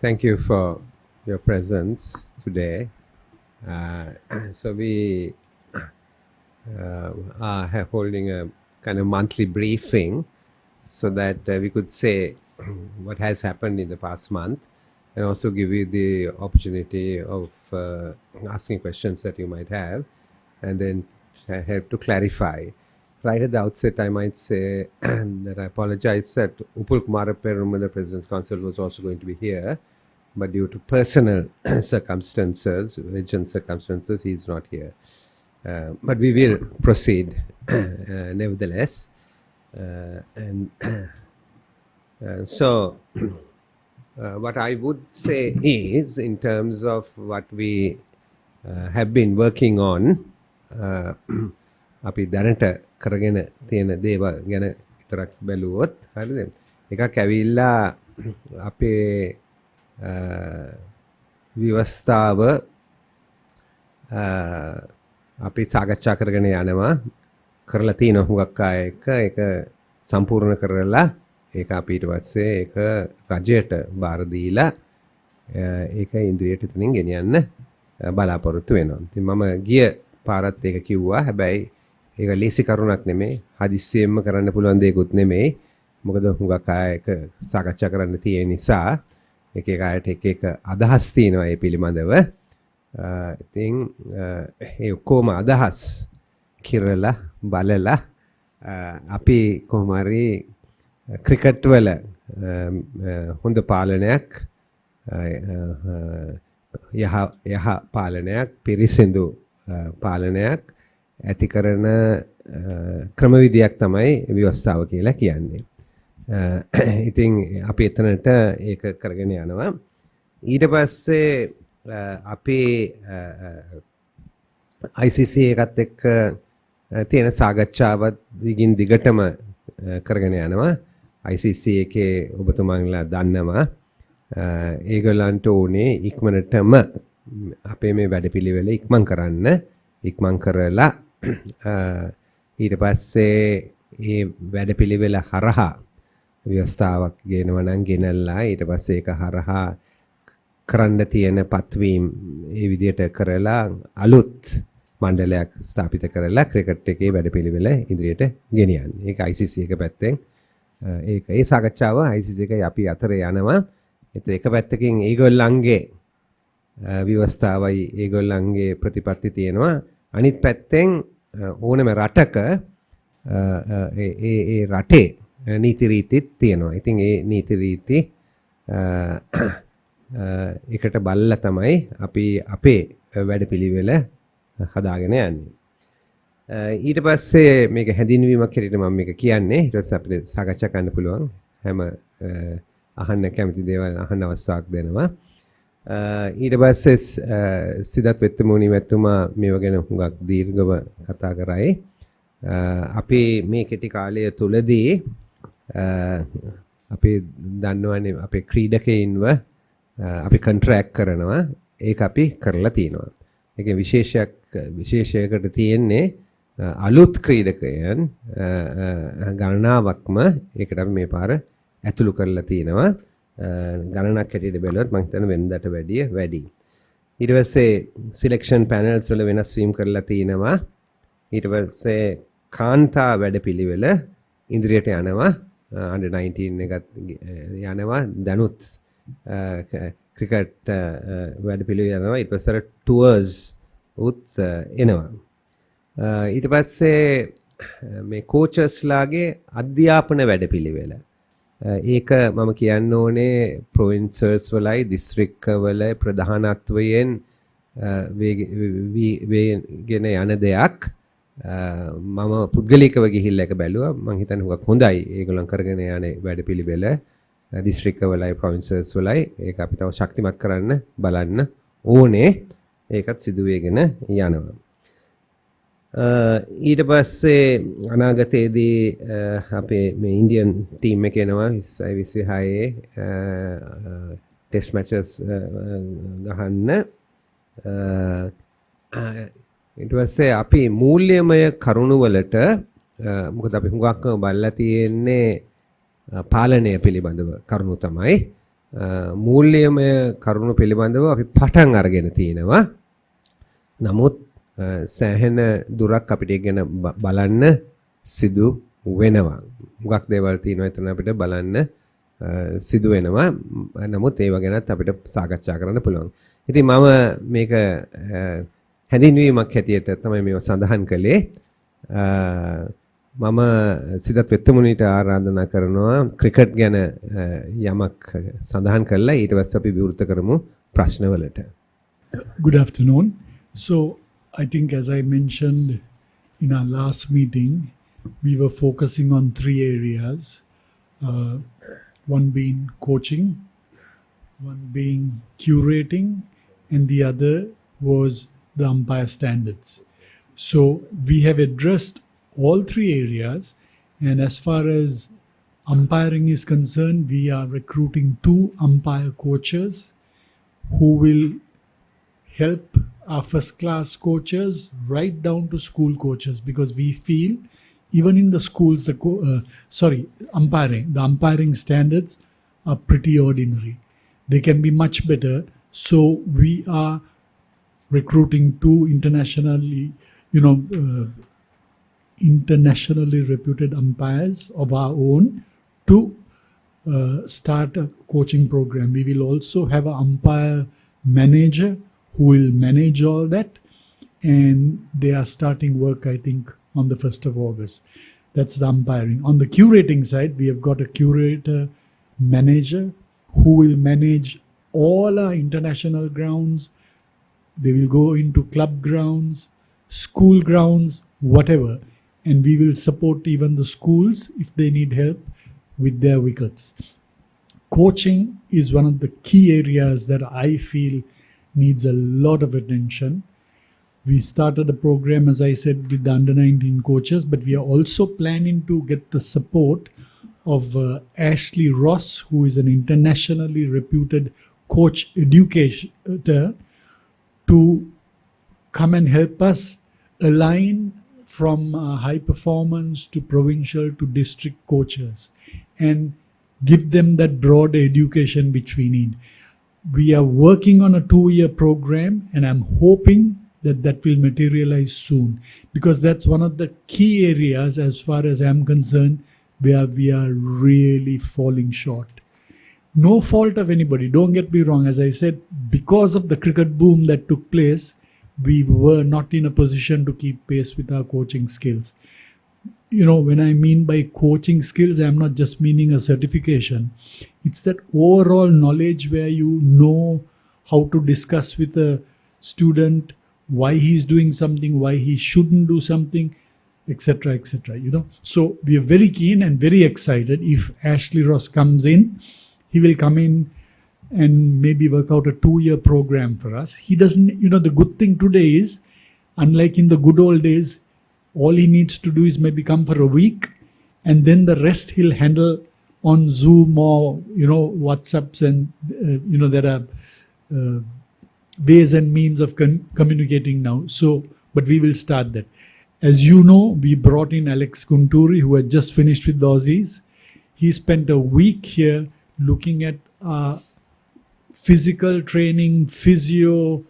Thank you for your presence today. So we are holding a kind of monthly briefing so that we could say what has happened in the past month and also give you the opportunity of asking questions that you might have and then help to clarify. Right at the outset, I might say that I apologize that Upul Kumar Perumal, the President's Council, was also going to be here. But due to personal circumstances, urgent circumstances, he is not here. But we will proceed nevertheless. So what I would say is, in terms of what we have been working on, අපි දැනට කරගෙන තියෙන දේවල් ගැන විතරක් බැලුවොත් හරිද? එකක් ඇවිල්ලා අපේ විවස්ථාව අපි සාකච්ඡා කරගෙන යනවා කරලා තියෙන හුඟක් අය එක ඒක සම්පූර්ණ කරලා ඒක අපි ඊට පස්සේ ඒක රජයට බාර දීලා ඒක ඉන්ද්‍රියට එතනින් ගෙනියන්න බලාපොරොත්තු වෙනවා. ඉතින් මම ගිය පාරත් ඒක කිව්වා. හැබැයි ඒක ලේසි කරුණක් නෙමෙයි. හදිස්සියෙන්ම කරන්න පුළුවන් දෙයක්වත් නෙමෙයි. මොකද හුඟක් අය එක සාකච්ඡා කරන්න තියෙන නිසා එක එක අයට එක එක අදහස් තියෙනවා ඒ පිළිබඳව. ඉතින් ඒ ඔක්කොම අදහස් කිරලා බලලා අපි කොහොම හරි ක්‍රිකට් වල හොඳ පාලනයක් යහ පාලනයක් පිරිසිදු පාලනයක් ඇති කරන ක්‍රමවිදියක් තමයි ව්‍යවස්ථාව කියලා කියන්නේ. ඉතින් අපි එතනට ඒක කරගෙන යනවා. ඊට පස්සේ අපි ICC එකත් එක්ක තියෙන සාකච්ඡාවත් දිගින් දිගටම කරගෙන යනවා. ICC එකේ ඔබතුමාලා දන්නවා ඒගොල්ලන්ට ඕනේ ඉක්මනටම අපේ මේ වැඩපිළිවෙල ඉක්මන් කරන්න. ඉක්මන් කරලා ඊට පස්සේ මේ වැඩපිළිවෙල හරහා ව්‍යවස්ථාවක් ගෙනව නම් ගෙනල්ලා ඊට පස්සේ ඒක හරහා කරන්න තියෙන පත්වීම් ඒ විදිහට කරලා අලුත් මණ්ඩලයක් ස්ථාපිත කරලා ක්‍රිකට් එකේ වැඩපිළිවෙල ඉදිරියට ගෙනියන්නේ. ඒක ICC එක පැත්තෙන් ඒක ඒ සාකච්ඡාව ICC එකයි අපි අතර යනවා. ඒත් එක පැත්තකින් ඒගොල්ලන්ගේ ව්‍යවස්ථාවයි ඒගොල්ලන්ගේ ප්‍රතිපත්ති තියෙනවා. අනිත් පැත්තෙන් ඕනම රටක ඒ රටේ නීති රීතිත් තියෙනවා. ඉතින් ඒ නීති රීති එකට බලලා තමයි අපි අපේ වැඩපිළිවෙල හදාගෙන යන්නේ. ඊට පස්සේ මේක හැඳින්වීමක් හැටියට මම මේක කියන්නේ. ඊට පස්සේ අපිට සාකච්ඡා කරන්න පුළුවන්. හැම අහන්න කැමති දේවල් අහන්න අවස්ථාවක් දෙනවා. ඊට පස්සේ සිදත් වෙත්තමුණි මැතිතුමා මේව ගැන හුඟක් දීර්ඝව කතා කරයි. අපි මේ කෙටි කාලය තුලදී අපි දන්නවනේ අපේ ක්‍රීඩකයින්ව අපි කොන්ට්‍රැක්ට් කරනවා. ඒක අපි කරලා තිනවා. ඒකේ විශේෂයකට තියෙන්නේ අලුත් ක්‍රීඩකයන් ගණනාවක්ම ඒකට අපි මේ පාර ඇතුළු කරලා තිනවා. ගණනක් හැටියට බැලුවොත් මම හිතන්නේ වෙනදාට වැඩිය වැඩි. ඊට පස්සේ සිලෙක්ෂන් පැනල්ස් වල වෙනස් වීම කරලා තිනවා. ඊට පස්සේ කාන්තා වැඩපිළිවෙල ඉදිරියට යනවා. under 19 එකත් යනවා. දැනුත් ක්‍රිකට් වැඩපිළිවෙල යනවා. ඊට පස්සේ ටුවර්ස් උත් එනවා. ඊට පස්සේ මේ කෝචස්ලාගේ අධ්‍යාපන වැඩපිළිවෙල ඒක මම කියන්න ඕනේ ප්‍රොවින්සර්ස් වලයි දිස්ත්‍රික්ක වල ප්‍රධානත්වයෙන් වේගෙන යන දෙයක්. මම පුද්ගලිකව ගිහිල්ලා එක බැලුවා. මම හිතන්නේ හුඟක් හොඳයි ඒගොල්ලන් කරගෙන යන වැඩපිළිවෙල දිස්ත්‍රික්ක වලයි ප්‍රොවින්සර්ස් වලයි. ඒක අපි තව ශක්තිමත් කරන්න බලන්න ඕනේ. ඒකත් සිදු වෙගෙන යනවා. ඊට පස්සේ අනාගතයේදී අපේ මේ ඉන්දියන් ටීම් එක එනවා 26 ටෙස්ට් මැචස් ගහන්න. ඊට පස්සේ අපි මූල්‍යමය කරුණු වලට මොකද අපි හුඟක්ම බලලා තියෙන්නේ පාලනය පිළිබඳව කරුණු තමයි. මූල්‍යමය කරුණු පිළිබඳව අපි පටන් අරගෙන තියෙනවා. නමුත් සෑහෙන දුරක් අපිට ගැන බලන්න සිදු වෙනවා. මුගක් දේවල් තියෙනවා එතන අපිට බලන්න සිදු වෙනවා. නමුත් ඒව ගැනත් අපිට සාකච්ඡා කරන්න පුළුවන්. ඉතින් මම මේක හැඳින්වීමක් හැටියට තමයි මේව සඳහන් කළේ. මම සිතත් වෙත්තමුණිට ආරාධනා කරනවා ක්‍රිකට් ගැන යමක් සඳහන් කළා ඊට පස්සේ අපි විවෘත කරමු ප්‍රශ්නවලට. Good afternoon. So I think as I mentioned in our last meeting, we were focusing on 3 areas. One being coaching, one being curating, and the other was the umpire standards. So we have addressed all 3 areas, and as far as umpiring is concerned, we are recruiting 2 umpire coaches who will help our first class coaches right down to school coaches, because we feel even in the schools the umpiring standards are pretty ordinary. They can be much better. So we are recruiting 2 internationally reputed umpires of our own to start a coaching program. We will also have an umpire manager who will manage all that, and they are starting work, I think, on the 1st of August. That's the umpiring. On the curating side, we have got a curator manager who will manage all our international grounds. They will go into club grounds, school grounds, whatever. And we will support even the schools if they need help with their wickets. Coaching is one of the key areas that I feel needs a lot of attention. We started a program, as I said, with the under-19 coaches, but we are also planning to get the support of Ashley Ross, who is an internationally reputed coach educator, to come and help us align from high performance to provincial to district coaches and give them that broad education which we need. We are working on a 2-year program, and I'm hoping that will materialize soon, because that's one of the key areas, as far as I'm concerned, where we are really falling short. No fault of anybody, don't get me wrong. As I said, because of the cricket boom that took place, we were not in a position to keep pace with our coaching skills. You know, when I mean by coaching skills, I'm not just meaning a certification. It's that overall knowledge where you know how to discuss with a student why he's doing something, why he shouldn't do something, etc., etc. You know, so we are very keen and very excited. If Ashley Ross comes in, he will come in and maybe work out a 2-year program for us. He doesn't, you know, the good thing today is, unlike in the good old days, all he needs to do is maybe come for a week, and then the rest he'll handle on Zoom or, you know, WhatsApps, and, you know, there are ways and means of communicating now. So, but we will start that. As you know, we brought in Alex Kunturi, who had just finished with the Aussies. He spent a week here looking at physical training, physio,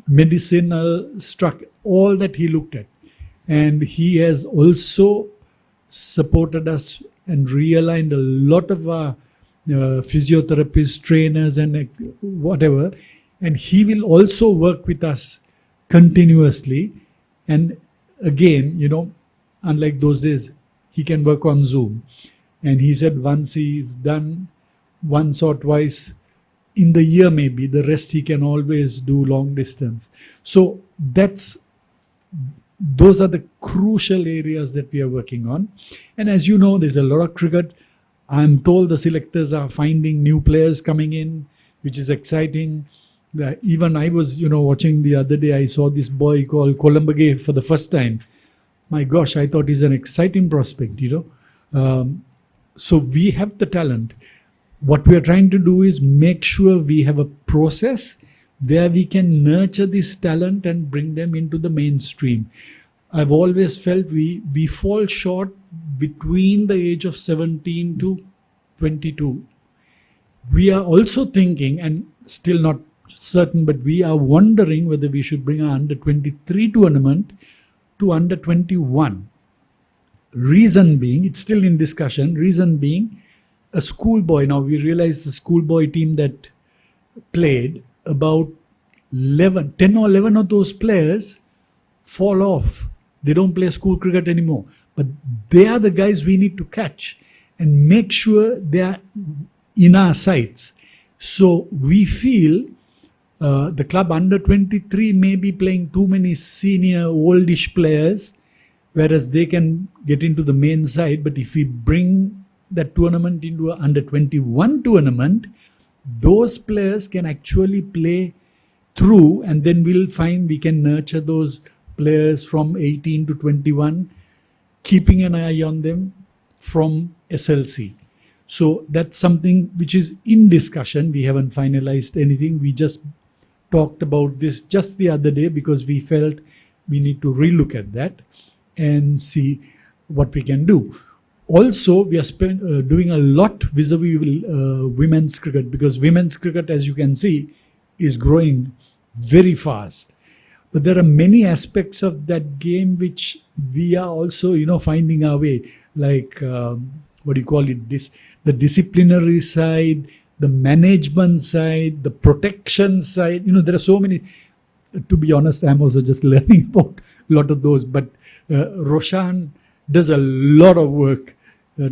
medicinal structure, all that he looked at. And he has also supported us and realigned a lot of our physiotherapists, trainers, and whatever. And he will also work with us continuously. And again, you know, unlike those days, he can work on Zoom. And he said once he's done once or twice in the year, maybe the rest he can always do long distance. So those are the crucial areas that we are working on. And as you know, there's a lot of cricket. I'm told the selectors are finding new players coming in, which is exciting. Even I was, you know, watching the other day, I saw this boy called Columbage for the first time. My gosh, I thought he's an exciting prospect, you know. So we have the talent. What we are trying to do is make sure we have a process where we can nurture this talent and bring them into the mainstream. I've always felt we fall short between the age of 17 to 22. we are also thinking, and still not certain, but we are wondering whether we should bring our under 23 tournament to under 21. Reason being, it's still in discussion, reason being, a schoolboy, now we realize the schoolboy team that played, about 10 or 11 of those players fall off. They don't play school cricket anymore. But they are the guys we need to catch and make sure they are in our sights. So we feel the club under 23 may be playing too many senior oldish players, whereas they can get into the main side. But if we bring that tournament into an under 21 tournament, those players can actually play through, and then we'll find we can nurture those players from 18 to 21, keeping an eye on them from SLC. So that's something which is in discussion. We haven't finalized anything. We just talked about this just the other day because we felt we need to relook at that and see what we can do. Also, we are doing a lot vis-a-vis women's cricket, because women's cricket, as you can see, is growing very fast. But there are many aspects of that game which we are also, finding our way. Like, what do you call it? The disciplinary side, the management side, the protection side. There are so many. To be honest, I'm also just learning about a lot of those. But Roshan does a lot of work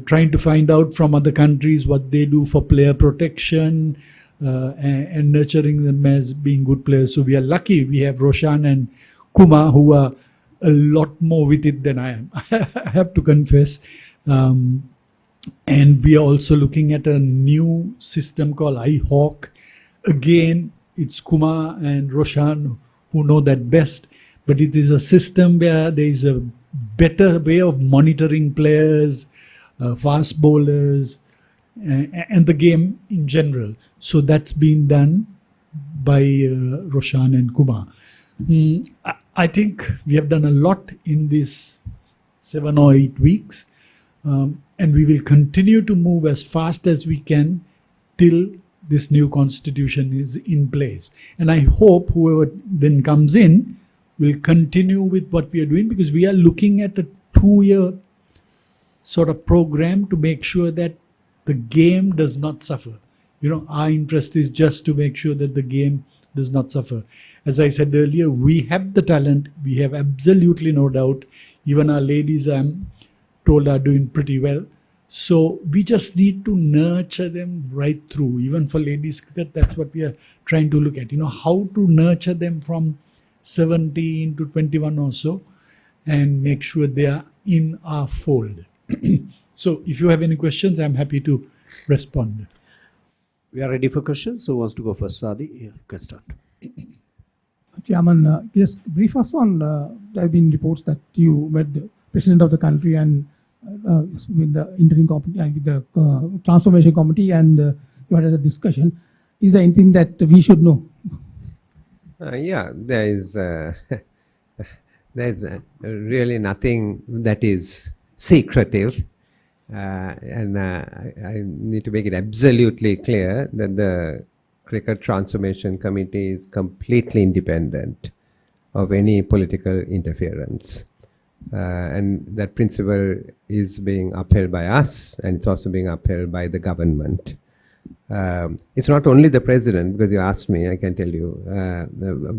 trying to find out from other countries what they do for player protection and nurturing them as being good players. So we are lucky we have Roshan and Kumar, who are a lot more with it than I am. I have to confess. And we are also looking at a new system called iHawk. Again, it's Kumar and Roshan who know that best. But it is a system where there is a better way of monitoring players, fast bowlers, and the game in general. So that's been done by Roshan and Kumar. I think we have done a lot in these 7 or 8 weeks. And we will continue to move as fast as we can till this new constitution is in place. And I hope whoever then comes in will continue with what we are doing, because we are looking at a 2-year sort of program to make sure that the game does not suffer. Our interest is just to make sure that the game does not suffer. As I said earlier, we have the talent. We have absolutely no doubt. Even our ladies, I'm told, are doing pretty well. So we just need to nurture them right through. Even for ladies cricket, that's what we are trying to look at. How to nurture them from 17 to 21 or so and make sure they are in our fold. So if you have any questions, I'm happy to respond. We are ready for questions. Who wants to go first? Sadi, you can start. Chairman, just brief us on, there have been reports that you met the president of the country and with the interim committee, with the transformation committee, and you had a discussion. Is there anything that we should know? Yeah, there is really nothing that is secretive. And I need to make it absolutely clear that the Cricket Transformation Committee is completely independent of any political interference. And that principle is being upheld by us, and it's also being upheld by the government. It's not only the president, because you asked me, I can tell you.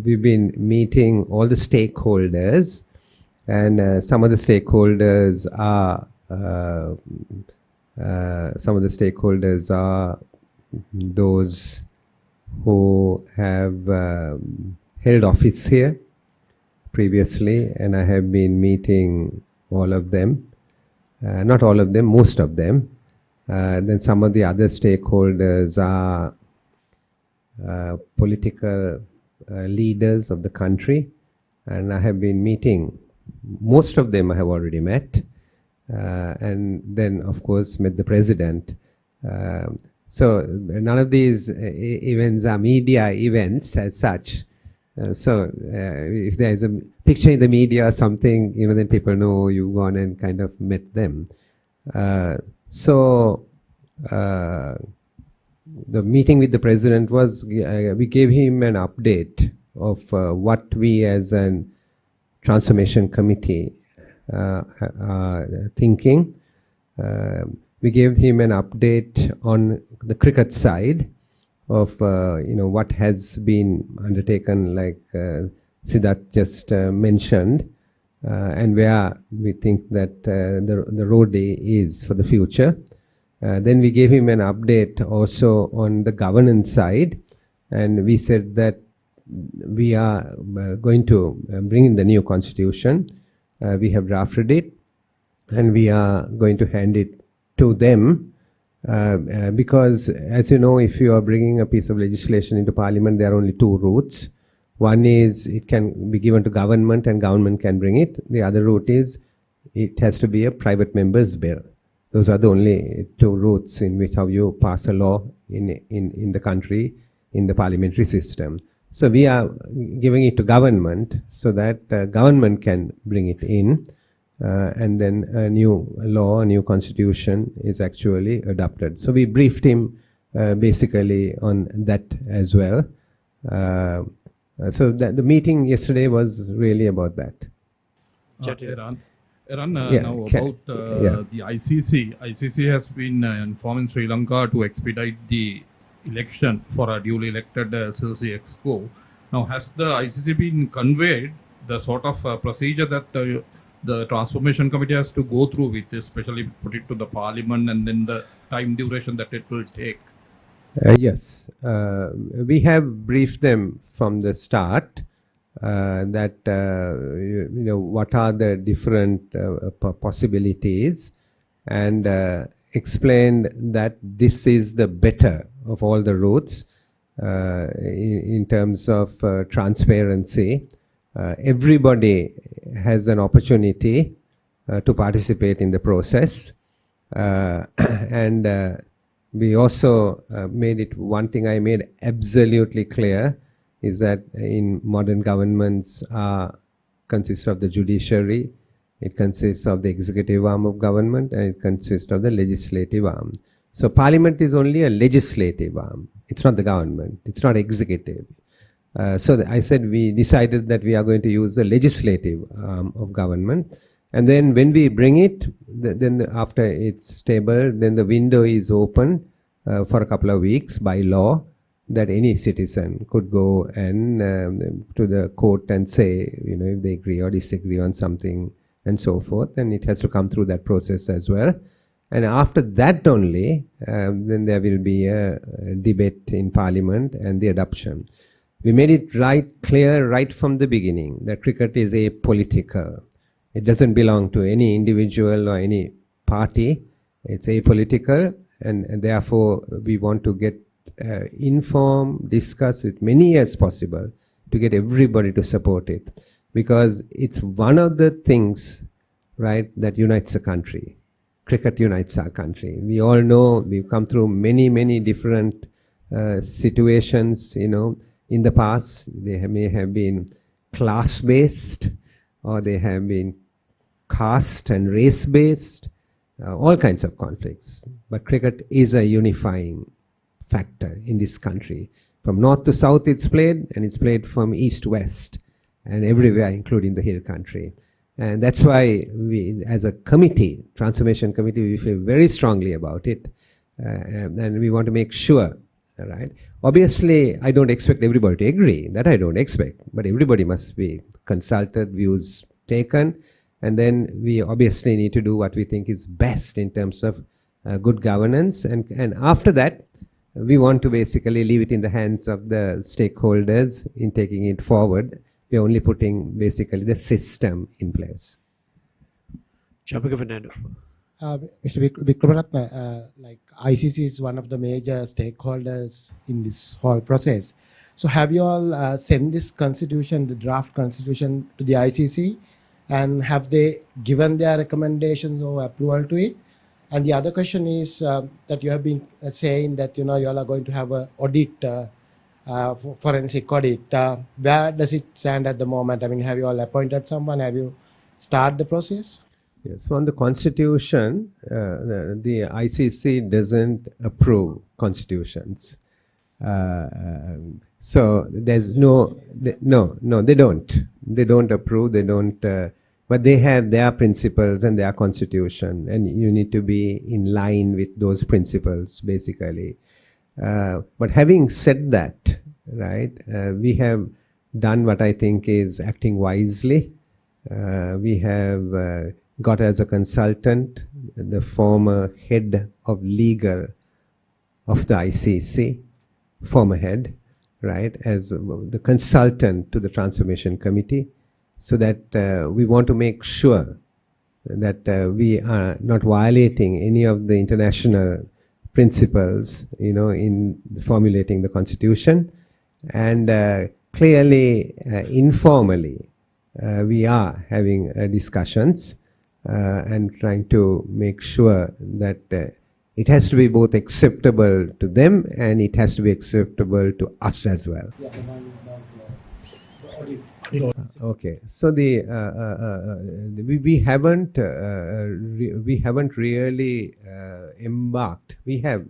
We've been meeting all the stakeholders, and some of the stakeholders are those who have held office here previously, and I have been meeting all of them, not all of them, most of them. Then some of the other stakeholders are political leaders of the country, and I have been meeting, most of them I have already met, and then of course met the president. So none of these events are media events as such. So if there is a picture in the media or something, then people know you've gone and kind of met them. So the meeting with the president was, we gave him an update of what we as an transformation committee are thinking. We gave him an update on the cricket side of what has been undertaken, like Siddharth just mentioned, and where we think that the road is for the future. Then we gave him an update also on the governance side, and we said that we are going to bring in the new constitution. We have drafted it, and we are going to hand it to them, because as you know, if you are bringing a piece of legislation into parliament, there are only two routes. One is it can be given to government and government can bring it. The other route is it has to be a private member's bill. Those are the only two routes in which how you pass a law in the country, in the parliamentary system. So we are giving it to government so that government can bring it in, and then a new law, a new constitution is actually adopted. So we briefed him basically on that as well. So the meeting yesterday was really about that. Eran, Yeah, now can- about the ICC. ICC has been informing Sri Lanka to expedite the election for a duly elected SLC Exco. Now, has the ICC been conveyed the sort of procedure that the Transformation Committee has to go through with, especially put it to the Parliament and then the time duration that it will take? Yes, we have briefed them from the start that what are the different possibilities, and explained that this is the better of all the routes in terms of transparency. Everybody has an opportunity to participate in the process, and we also made it, one thing I made absolutely clear is that in modern governments consists of the judiciary, it consists of the executive arm of government, and it consists of the legislative arm. So parliament is only a legislative arm. It's not the government. It's not executive. So I said we decided that we are going to use the legislative arm of government. And then when we bring it, then after it's stable, then the window is open for a couple of weeks by law, that any citizen could go and to the court and say, if they agree or disagree on something and so forth, and it has to come through that process as well. And after that only, then there will be a debate in Parliament and the adoption. We made it clear right from the beginning that cricket is apolitical. It doesn't belong to any individual or any party. It's apolitical, and therefore we want to get inform, discuss with many as possible to get everybody to support it, because it's one of the things, right, that unites a country. Cricket unites our country. We all know we've come through many different situations, in the past. They may have been class-based, or they have been caste and race-based, all kinds of conflicts. But cricket is a unifying factor in this country. From north to south it's played, and it's played from east to west and everywhere, including the hill country. And that's why we, as a committee, Transformation Committee, we feel very strongly about it. And we want to make sure, right? Obviously, I don't expect everybody to agree. That I don't expect. But everybody must be consulted, views taken. And then we obviously need to do what we think is best in terms of good governance. And after that, we want to basically leave it in the hands of the stakeholders in taking it forward. We're only putting basically the system in place. Jabika Fernando. Mr. Vikramaratne, like ICC is one of the major stakeholders in this whole process. So have you all sent this constitution, the draft constitution, to the ICC, and have they given their recommendations or approval to it? And the other question is that you have been saying that you all are going to have an audit, forensic audit. Where does it stand at the moment? I mean, have you all appointed someone? Have you started the process? Yes, so on the constitution, the ICC doesn't approve constitutions. So there's no, they don't. They don't approve, they don't, but they have their principles and their constitution, and you need to be in line with those principles, basically. But having said that, right, we have done what I think is acting wisely. We have got as a consultant the former head of legal of the ICC, former head, right, as the consultant to the Transformation Committee, so that we want to make sure that we are not violating any of the international principles, you know, in formulating the Constitution. And clearly, informally, we are having discussions and trying to make sure that it has to be both acceptable to them and it has to be acceptable to us as well. Okay, so we haven't really embarked. We have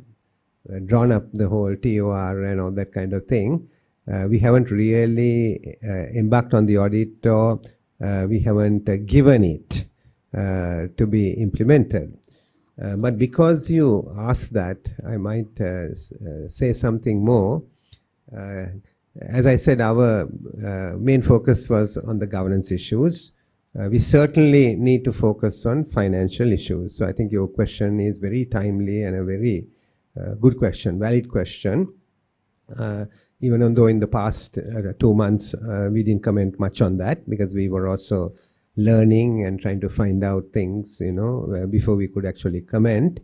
drawn up the whole TOR and all that kind of thing. We haven't really embarked on the audit, or we haven't given it to be implemented. But because you asked that, I might say something more. As I said, our main focus was on the governance issues. We certainly need to focus on financial issues. So I think your question is very timely and a very good question, valid question. Even though in the past 2 months we didn't comment much on that, because we were also learning and trying to find out things, you know, before we could actually comment,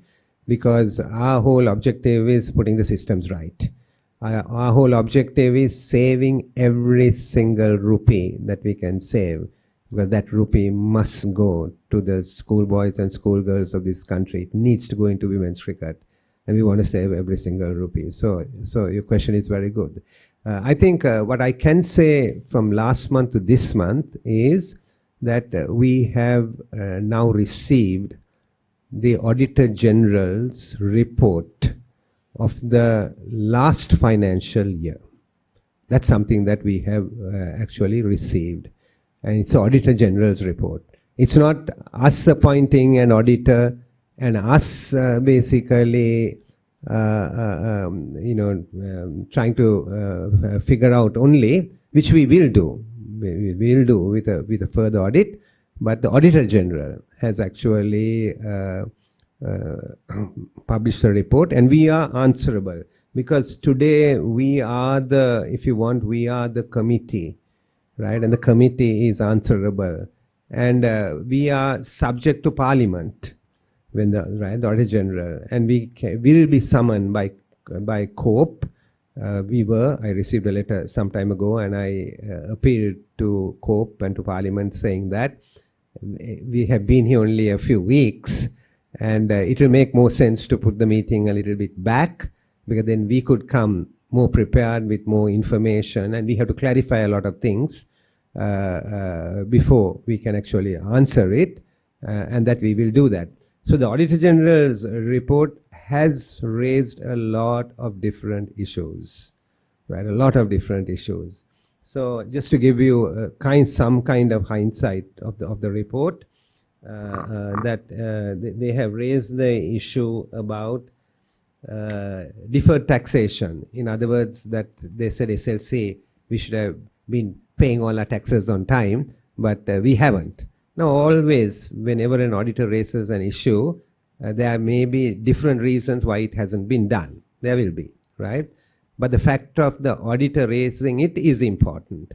because our whole objective is putting the systems right. Our whole objective is saving every single rupee that we can save, because that rupee must go to the schoolboys and schoolgirls of this country. It needs to go into women's cricket, and we want to save every single rupee. So your question is very good. I think what I can say from last month to this month is that we have now received the Auditor General's report of the last financial year. That's something that we have actually received. And it's the Auditor General's report. It's not us appointing an auditor and us basically trying to figure out only, which we will do. We will do with a further audit, but the Auditor General has actually published a report, and we are answerable, because today we are we are the committee, right? And the committee is answerable, and we are subject to Parliament when the Auditor General, and we will be summoned by COPE. I received a letter some time ago, and I appealed to COPE and to Parliament saying that we have been here only a few weeks, and it will make more sense to put the meeting a little bit back, because then we could come more prepared with more information, and we have to clarify a lot of things before we can actually answer it, and that we will do that. So the Auditor General's report has raised a lot of different issues, right? A lot of different issues. So just to give you some kind of hindsight of the report, that they have raised the issue about deferred taxation. In other words, that they said SLC, we should have been paying all our taxes on time, but we haven't. Now, always, whenever an auditor raises an issue, there may be different reasons why it hasn't been done. There will be, right? But the fact of the auditor raising it is important,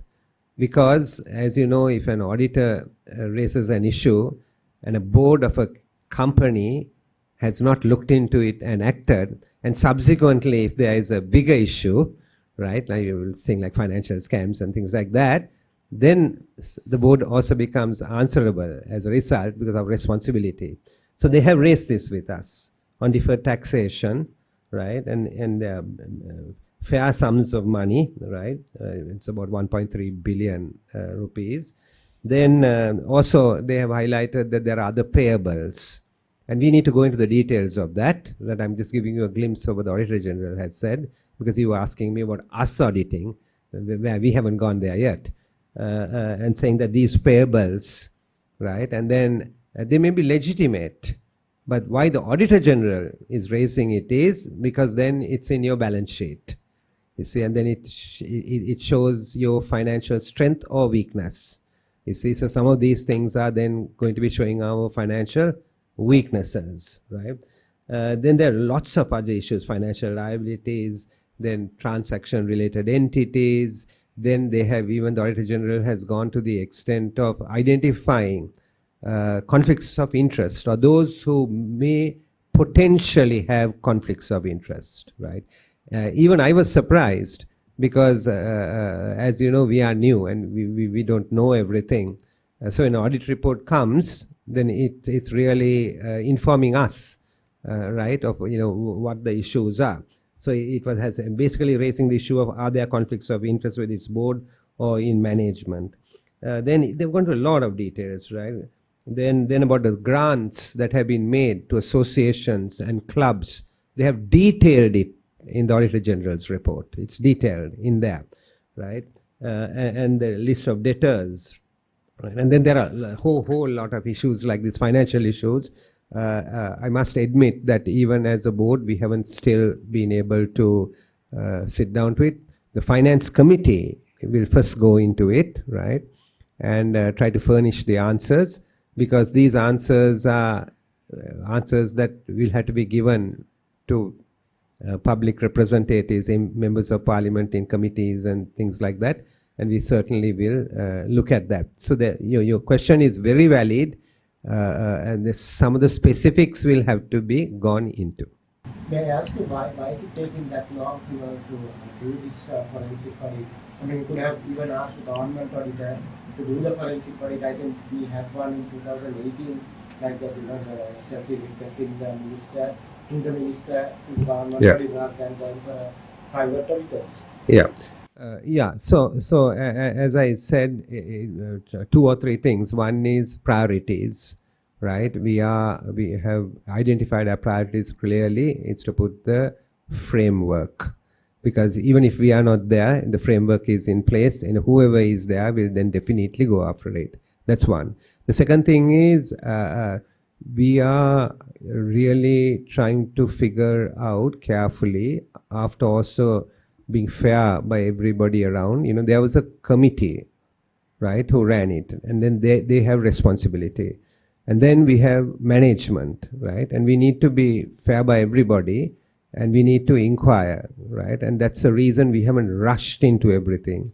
because, as you know, if an auditor raises an issue and a board of a company has not looked into it and acted, and subsequently if there is a bigger issue, right, like you will think like financial scams and things like that, then the board also becomes answerable as a result because of responsibility. So they have raised this with us on deferred taxation, right, and fair sums of money, right? It's about 1.3 billion rupees. Then also they have highlighted that there are other payables. And we need to go into the details of that I'm just giving you a glimpse of what the Auditor General has said, because you were asking me about us auditing, where we haven't gone there yet, and saying that these payables, right, and then they may be legitimate, but why the Auditor General is raising it is because then it's in your balance sheet, you see, and then it shows your financial strength or weakness, you see. So some of these things are then going to be showing our financial weaknesses, right? Then there are lots of other issues, financial liabilities, then transaction related entities. Then they have, even the Auditor General has gone to the extent of identifying conflicts of interest, or those who may potentially have conflicts of interest, right? Even I was surprised because as you know, we are new and we don't know everything. So an audit report comes, then it's really informing us, right, of what the issues are. So it has basically raising the issue of, are there conflicts of interest with its board or in management? Then they've gone to a lot of details, right? Then about the grants that have been made to associations and clubs, they have detailed it in the Auditor General's report. It's detailed in there, right? And the list of debtors. Right? And then there are a whole lot of issues like these financial issues. I must admit that even as a board, we haven't still been able to sit down to it. The finance committee will first go into it, right, and try to furnish the answers, because these answers are answers that will have to be given to public representatives, members of parliament in committees and things like that, and we certainly will look at that. So your question is very valid, and some of the specifics will have to be gone into. May I ask you why is it taking that long for you to do this forensic audit? I mean, you could have even asked the government auditor to do the forensic audit. I think we had one in 2018, like that, the SLC requesting the minister, to the minister, to the government auditor, rather than going for private auditors. Yeah. So as I said, two or three things. One is priorities, right? We have identified our priorities clearly. It's to put the framework, because even if we are not there, the framework is in place, and whoever is there will then definitely go after it. That's one. The second thing is we are really trying to figure out carefully, after also being fair by everybody around. There was a committee, right, who ran it, and then they have responsibility, and then we have management, right, and we need to be fair by everybody, and we need to inquire, right, and that's the reason we haven't rushed into everything.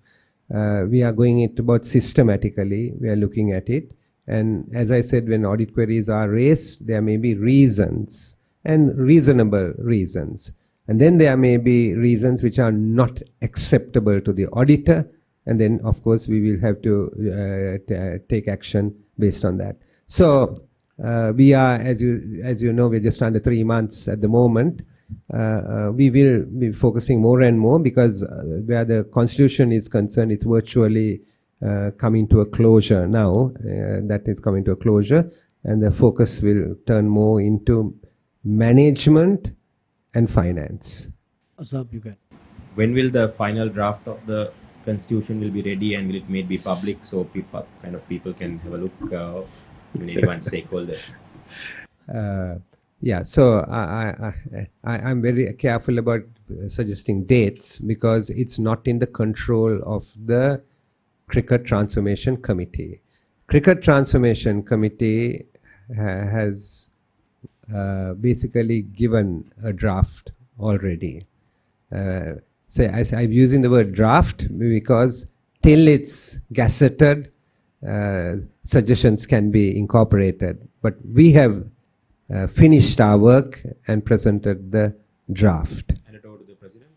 We are going it about systematically. We are looking at it, and as I said, when audit queries are raised, there may be reasons, and reasonable reasons. And then there may be reasons which are not acceptable to the auditor, and then of course we will have to take action based on that. So we are, as you know, we're just under 3 months at the moment. We will be focusing more and more, because where the constitution is concerned, it's virtually coming to a closure now. That is coming to a closure, and the focus will turn more into management and finance. Asab, you can. When will the final draft of the constitution will be ready, and will it made be public so people can have a look? Anyone stakeholder. Yeah, so I'm very careful about suggesting dates, because it's not in the control of the Cricket Transformation Committee. Cricket Transformation Committee has basically given a draft already. So I'm using the word draft because till it's gazetted, suggestions can be incorporated. But we have finished our work and presented the draft. Handed over to the president?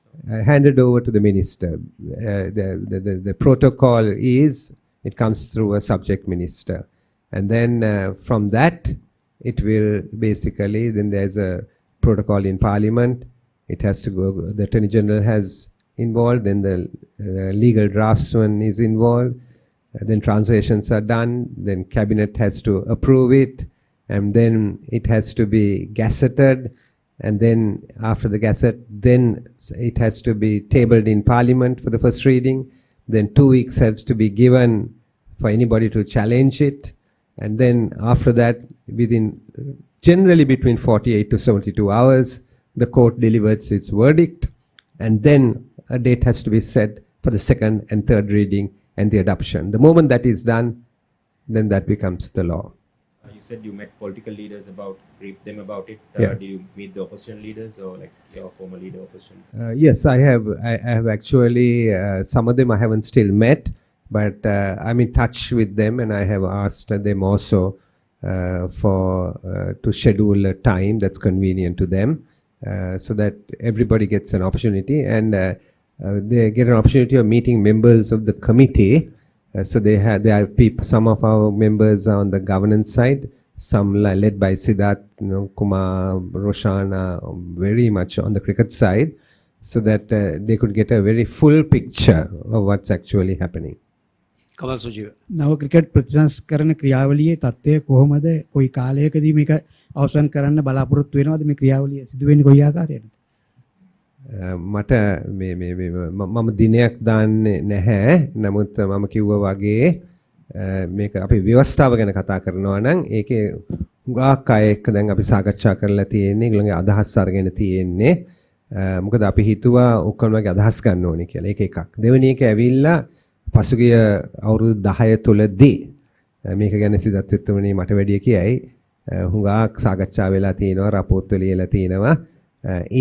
Handed over to the minister. The protocol is, it comes through a subject minister. And then from that, it will basically, then there's a protocol in Parliament. It has to go, the Attorney General has involved, then the legal draftsman is involved. then translations are done, then cabinet has to approve it, and then it has to be gazetted, and then after the gazette, then it has to be tabled in parliament for the first reading, then 2 weeks has to be given for anybody to challenge it, and then after that, within generally between 48 to 72 hours, the court delivers its verdict, and then a date has to be set for the second and third reading and the adoption. The moment that is done, then that becomes the law. You said you met political leaders briefed them about it. Yeah. Did you meet the opposition leaders or like your former leader opposition? Yes, I have actually, some of them I haven't still met, but I'm in touch with them, and I have asked them also to schedule a time that's convenient to them, so that everybody gets an opportunity, and they get an opportunity of meeting members of the committee. So they have people. Some of our members are on the governance side. Some led by Siddharth, Kumar, Roshana, very much on the cricket side, so that they could get a very full picture of what's actually happening. කවල් Sujeewa. නව cricket ප්‍රතිසංස්කරණ ක්‍රියාවලියේ තත්ත්වය කොහොමද? කොයි කාලයකදී මේක අවසන් කරන්න බලාපොරොත්තු වෙනවද? මේ ක්‍රියාවලිය සිදු වෙන්නේ කොයි ආකාරයකටද? මට මම දිනයක් දාන්නේ නැහැ. නමුත් මම කිව්වා වගේ මේක අපි ව්‍යවස්ථාව ගැන කතා කරනවා නම් ඒකේ හුඟක් අය එක්ක දැන් අපි සාකච්ඡා කරලා තියෙන්නේ. ඒගොල්ලන්ගේ අදහස් අරගෙන තියෙන්නේ. මොකද අපි හිතුවා ඔක්කොම වගේ අදහස් ගන්න ඕනේ කියලා. ඒක එකක්. දෙවෙනි එක ඇවිල්ලා පසුගිය අවුරුදු 10 තුලදී මේක ගැන සිද්ධාර්ථ වෙත්තුමනි මට වැඩිය කියයි හුඟක් සාකච්ඡා වෙලා තියෙනවා, රපෝර්ට් වල ලියලා තියෙනවා.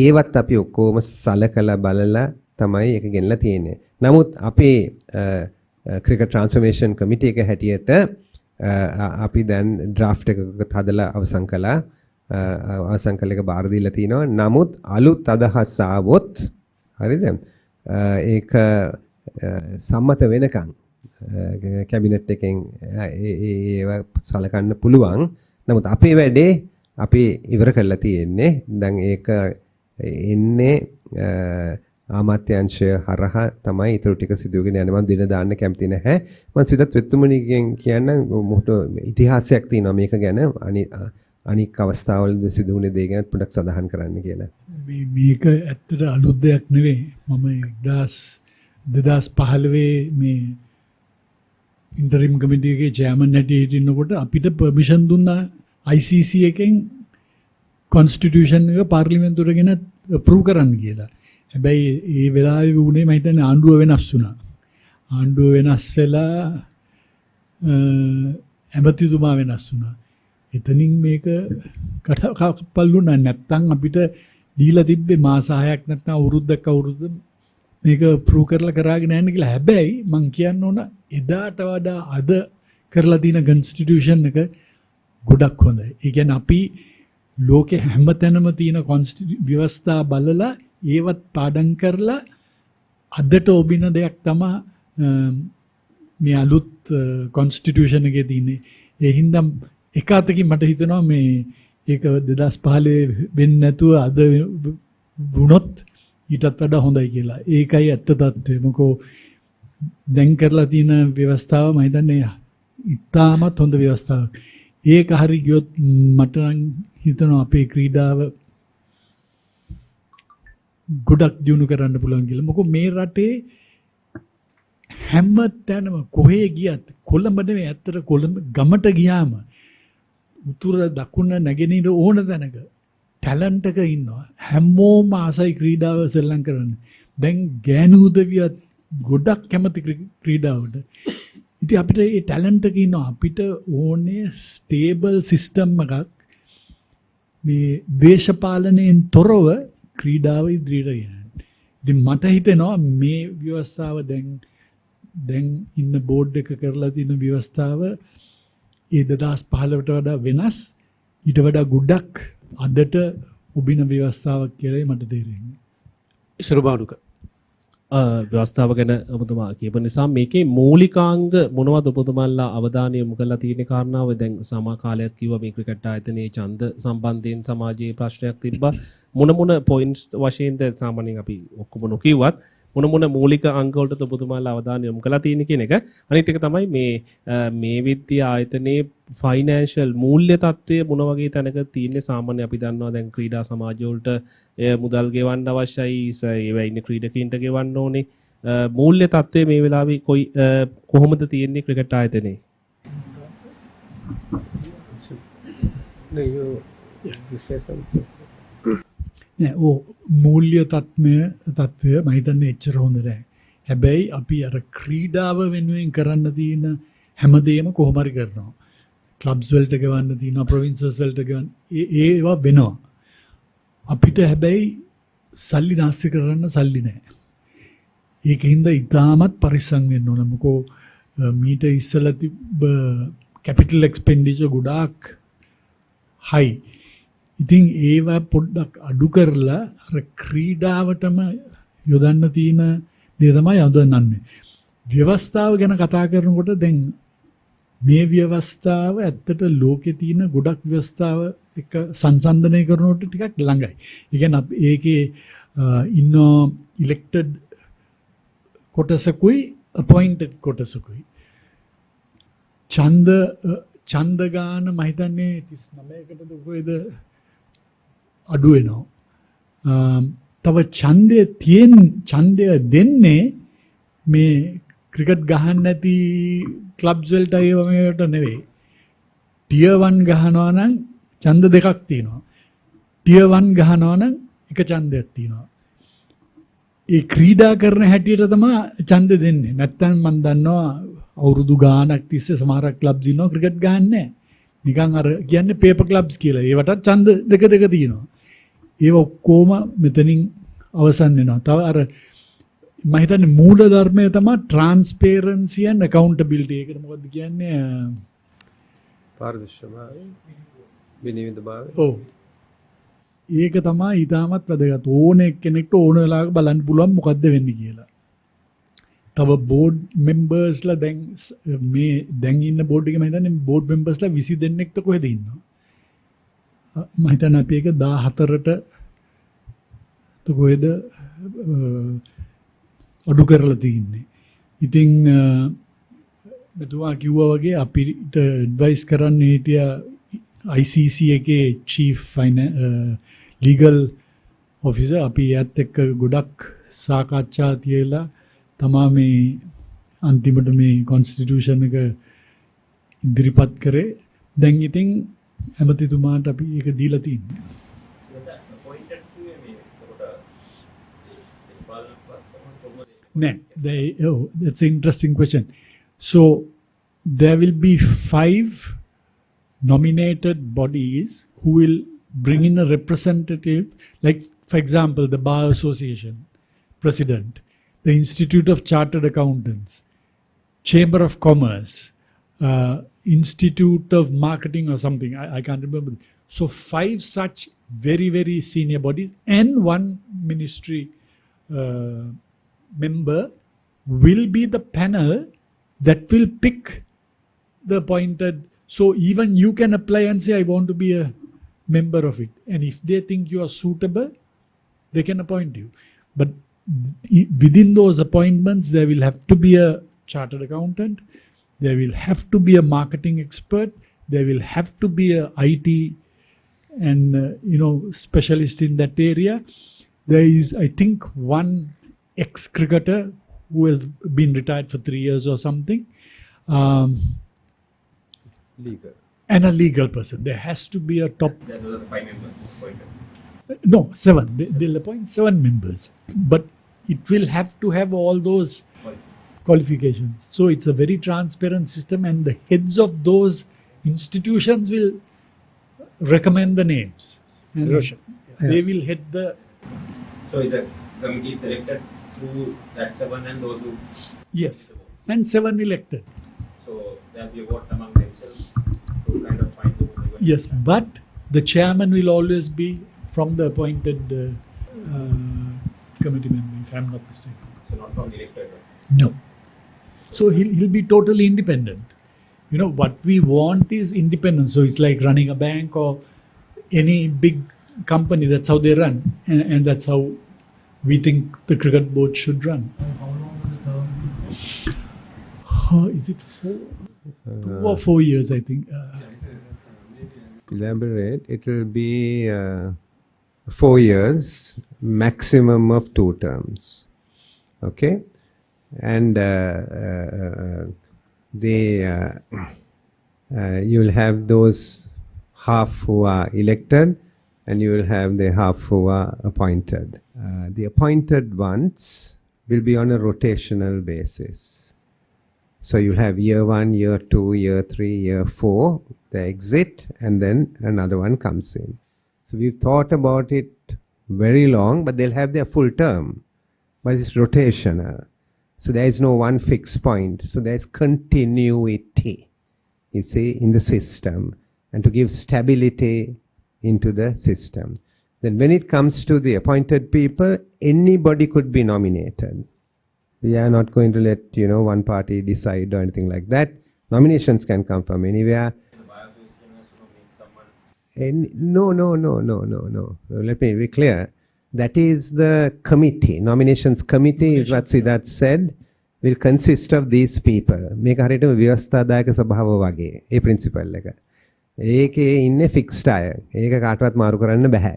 ඒවත් අපි ඔක්කොම සලකලා බලලා තමයි ඒක ගෙනලා තියෙන්නේ. නමුත් අපේ ක්‍රිකට් ට්‍රාන්ස්ෆර්මේෂන් කමිටි එක හැටියට අපි දැන් ඩ්‍රාෆ්ට් එකක හදලා අවසන් කළා. අවසන් කළ එක බාර දීලා තිනවා. නමුත් අලුත් අදහස් ආවොත් හරිද? ඒක සම්මත වෙනකන් කැබිනට් එකෙන් ඒව සලකන්න පුළුවන්. නමුත් අපේ වැඩේ අපි ඉවර කරලා තියෙන්නේ. දැන් ඒක එන්නේ ආමාත්‍යංශය හරහා තමයි ඊටු ටික සිදුවගෙන යන්නේ. මම දින දාන්න කැමති නැහැ. මම සිතත් වෙත්තුමනිගෙන් කියන්න මොහොත ඉතිහාසයක් තියෙනවා මේක ගැන. අනික් අවස්ථාවලදී සිදු වුණේ දේ ගැන පොඩ්ඩක් සඳහන් කරන්න කියලා. මේක ඇත්තට අලුත් දෙයක් නෙවෙයි. මම 2015 මේ ඉන්ටරිම් කමිටි එකේ චෙයාමන් හැටියට ඉන්නකොට අපිට පර්මිෂන් දුන්නා ICC එකෙන් කොන්ස්ටිටියුෂන් එක පාර්ලිමේන්තුවට ගෙන අප්‍රූව් කරන්න කියලා. හැබැයි ඒ වෙලාවේ වුණේ මම හිතන්නේ ආණ්ඩුව වෙනස් වුණා. ආණ්ඩුව වෙනස් වෙලා ඇමතිතුමා වෙනස් වුණා. එතනින් මේක කප්පල් වුණා. නැත්තම් අපිට දීලා තිබ්බේ මාස 6ක් නැත්නම් අවුරුද්දක් මේක ප්‍රූව් කරලා කරාගෙන යන්න කියලා. හැබැයි මම කියන්න ඕන එදාට වඩා අද කරලා තියෙන කොන්ස්ටිටියුෂන් එක ගොඩක් හොඳයි. ඒ කියන්නේ අපි ලෝකේ හැමතැනම තියෙන ව්‍යවස්ථා බලලා ඒවත් පාඩම් කරලා අදට ඔබින දෙයක් තමයි මේ අලුත් කොන්ස්ටිටියුෂන් එකේ තියෙන්නේ. ඒ හින්දා එක අතකින් මට හිතෙනවා මේ ඒක 2015 වෙන්නේ නැතුව අද වුණොත් ඊටත් වඩා හොඳයි කියලා. ඒකයි ඇත්ත තත්ත්වය. මොකෝ දැන් කරලා තියෙන ව්‍යවස්ථාව මම හිතන්නේ ඉතාමත් හොඳ ව්‍යවස්ථාවක්. ඒක හරි ගියොත් මට නම් හිතෙනවා අපේ ක්‍රීඩාව ගොඩක් දියුණු කරන්න පුළුවන් කියලා. මොකෝ මේ රටේ හැම තැනම කොහේ ගියත් කොළඹ නෙවෙයි ඇත්තට කොළඹ ගමට ගියාම උතුර දකුණ නැගෙනහිර ඕන තැනක ටැලන්ට් එක ඉන්නවා. හැමෝම ආසයි ක්‍රීඩාව සෙල්ලම් කරන්න. දැන් ගෑනු උදවියත් ගොඩක් කැමති ක්‍රීඩාවට. ඉතින් අපිට මේ ටැලන්ට් එක ඉන්නවා. අපිට ඕනේ ස්ටේබල් සිස්ටම් එකක් මේ දේශපාලනයෙන් තොරව ක්‍රීඩාව ඉදිරියට ගෙනන්න. ඉතින් මට හිතෙනවා මේ ව්‍යවස්ථාව දැන් ඉන්න බෝඩ් එක කරලා තියෙන ව්‍යවස්ථාව ඒ 2015ට වඩා වෙනස්, ඊට වඩා ගොඩක් අදට ඔබින ව්‍යවස්ථාවක් කියලා මට තේරෙන්නේ. ඉසුරුබානුක ව්‍යවස්ථාව ගැන ඔබතුමා කියපු නිසා මේකේ මූලිකාංග මොනවද ඔබතුමාලා අවධානය යොමු කරලා තියෙන කාරණාව? දැන් සමා කාලයක් කිව්වා මේ ක්‍රිකට් ආයතනයේ ඡන්ද සම්බන්ධයෙන් සමාජයේ ප්‍රශ්නයක් තිබ්බා. මොන පොයින්ට්ස් වශයෙන්ද සාමාන්‍යයෙන් අපි ඔක්කොම නොකියුවත් මොන මූලික අංග වලට ඔබතුමාලා අවධානය යොමු කළා තියෙන කියන එක. අනිත් එක තමයි මේ විද්‍යා ආයතනයේ ෆයිනෑන්ෂල් මූල්‍ය තත්ත්වය මොන වගේ තැනක තියෙන්නේ. සාමාන්‍ය අපි දන්නවා දැන් ක්‍රීඩා සමාජ වලට මුදල් ගෙවන්න අවශ්‍යයි. ඒවා ඉන්නේ ක්‍රීඩකයින්ට ගෙවන්න ඕනේ. මූල්‍ය තත්ත්වය මේ වෙලාවේ කොහොමද තියෙන්නේ ක්‍රිකට් ආයතනයේ? No, you say something. නෑ මූල්‍ය තත්ත්වය මම හිතන්නේ එච්චර හොඳ නෑ. හැබැයි අපි අර ක්‍රීඩාව වෙනුවෙන් කරන්න තියෙන හැමදේම කොහොම හරි කරනවා. ක්ලබ්ස් වලට ගෙවන්න තියෙනවා, ප්‍රොවින්සස් වලට ගෙවන්න ඒවා වෙනවා. අපිට හැබැයි සල්ලි නාස්ති කරන්න සල්ලි නෑ. ඒකින්ද ඉතාමත් පරිස්සම් වෙන්න ඕන. මොකෝ මීට ඉස්සලා තිබ්බ කැපිටල් එක්ස්පෙන්ඩිචර් ගොඩාක් හයි. ඉතින් ඒවා පොඩ්ඩක් අඩු කරලා අර ක්‍රීඩාවටම යොදන්න තියෙන දේ තමයි යොදන්නේ. ව්‍යවස්ථාව ගැන කතා කරනකොට දැන් මේ ව්‍යවස්ථාව ඇත්තට ලෝකේ තියෙන ගොඩක් ව්‍යවස්ථාව එක සංසන්දනය කරනකොට ටිකක් ළඟයි. ඒ කියන්නේ ඒකේ ඉන්න ඉලෙක්ටඩ් කොටසකුයි අපොයින්ටඩ් කොටසකුයි. ඡන්ද ගාන මම හිතන්නේ 39කටද කොහෙද අඩු වෙනවා. තව ඡන්දය දෙන්නේ මේ ක්‍රිකට් ගහන්න නැති ක්ලබ්ස් වලට ඒවට නෙවෙයි. ටියර් 1 ගහනවා නම් ඡන්ද දෙකක් තියෙනවා. ටියර් 1 ගහනවා නම් එක ඡන්දයක් තියෙනවා. ඒ ක්‍රීඩා කරන හැටියට තමයි ඡන්ද දෙන්නේ. නැත්තම් මම දන්නවා අවුරුදු ගාණක් තිස්සේ සමහර ක්ලබ්ස් ඉන්නවා ක්‍රිකට් ගහන්නේ නැහැ. නිකන් අර කියන්නේ පේපර් ක්ලබ්ස් කියලා. ඒවටත් ඡන්ද දෙක තියෙනවා. ඒව ඔක්කොම මෙතනින් අවසන් වෙනවා. තව අර මම හිතන්නේ මූල ධර්මය තමයි transparency and accountability. ඒකට මොකද්ද කියන්නේ? පාරදර්ශකතාවය, විනිවිදභාවය. ඔව්. ඒක තමයි ඊටමත් වැදගත්. ඕන එක්කෙනෙක්ට ඕන වෙලාවක බලන්න පුළුවන් මොකද්ද වෙන්නේ කියලා. තව බෝඩ් මෙම්බර්ස්ලා දැන් ඉන්න බෝඩ් එකේ මම හිතන්නේ බෝඩ් මෙම්බර්ස්ලා 20 දෙනෙක්ද කොහෙද ඉන්නවා. මම හිතන්නේ අපි ඒක 14ට කොහෙද අඩු කරලා තියෙන්නේ. ඉතින් මෙතුමා කිව්වා වගේ අපිට ඇඩ්වයිස් කරන්න හිටියා ICC එකේ චීෆ් ලීගල් ඔෆිසර්. අපි එයත් එක්ක ගොඩක් සාකච්ඡා තියලා තමා මේ අන්තිමට මේ කොන්ස්ටිටියුෂන් එක ඉදිරිපත් කරේ. දැන් ඉතින් ඇමතිතුමාට අපි ඒක දීලා තියෙනවා. That's an interesting question. So there will be 5 nominated bodies who will bring in a representative, like for example the Bar Association President, the Institute of Chartered Accountants, Chamber of Commerce, Institute of Marketing or something, I can't remember. So 5 such very, very senior bodies and 1 ministry member will be the panel that will pick the appointed. So even you can apply and say, I want to be a member of it. And if they think you are suitable, they can appoint you. But within those appointments, there will have to be a chartered accountant. There will have to be a marketing expert. There will have to be a IT and specialist in that area. There is, I think, 1 ex-cricketer who has been retired for 3 years or something. Legal. And a legal person. There has to be a top. That was the 5 members appointed. No, 7. They'll appoint 7 members. But it will have to have all those qualifications. So it's a very transparent system, and the heads of those institutions will recommend the names. And they will head the. So is the committee selected through that 7 and those who? Yes, and 7 elected. So there will be a vote among themselves to kind of find those. Yes, but the chairman will always be from the appointed committee member, if I'm not mistaken. So not from the elected. No. So he'll be totally independent. What we want is independence. So it's like running a bank or any big company. That's how they run, and that's how we think the cricket board should run. Is it 2 or 4 years, I think? Elaborate. It will be 4 years, maximum of 2 terms. Okay? And you will have those half who are elected, and you will have the half who are appointed. The appointed ones will be on a rotational basis. So you'll have year 1, year 2, year 3, year 4, the exit, and then another one comes in. So we've thought about it very long, but they'll have their full term. But it's rotational. So there is no one fixed point. So there's continuity, you see, in the system, and to give stability into the system. Then when it comes to the appointed people, anybody could be nominated. We are not going to let, one party decide or anything like that. Nominations can come from anywhere. No. Let me be clear. That is the committee. Nominations committee is what Siddharth said, will consist of these people. මේක හරියටම ව්‍යවස්ථාදායක සභාව වගේ. ඒ principle එක. ඒකේ ඉන්නේ fixed අය. ඒක කාටවත් මාරු කරන්න බෑ.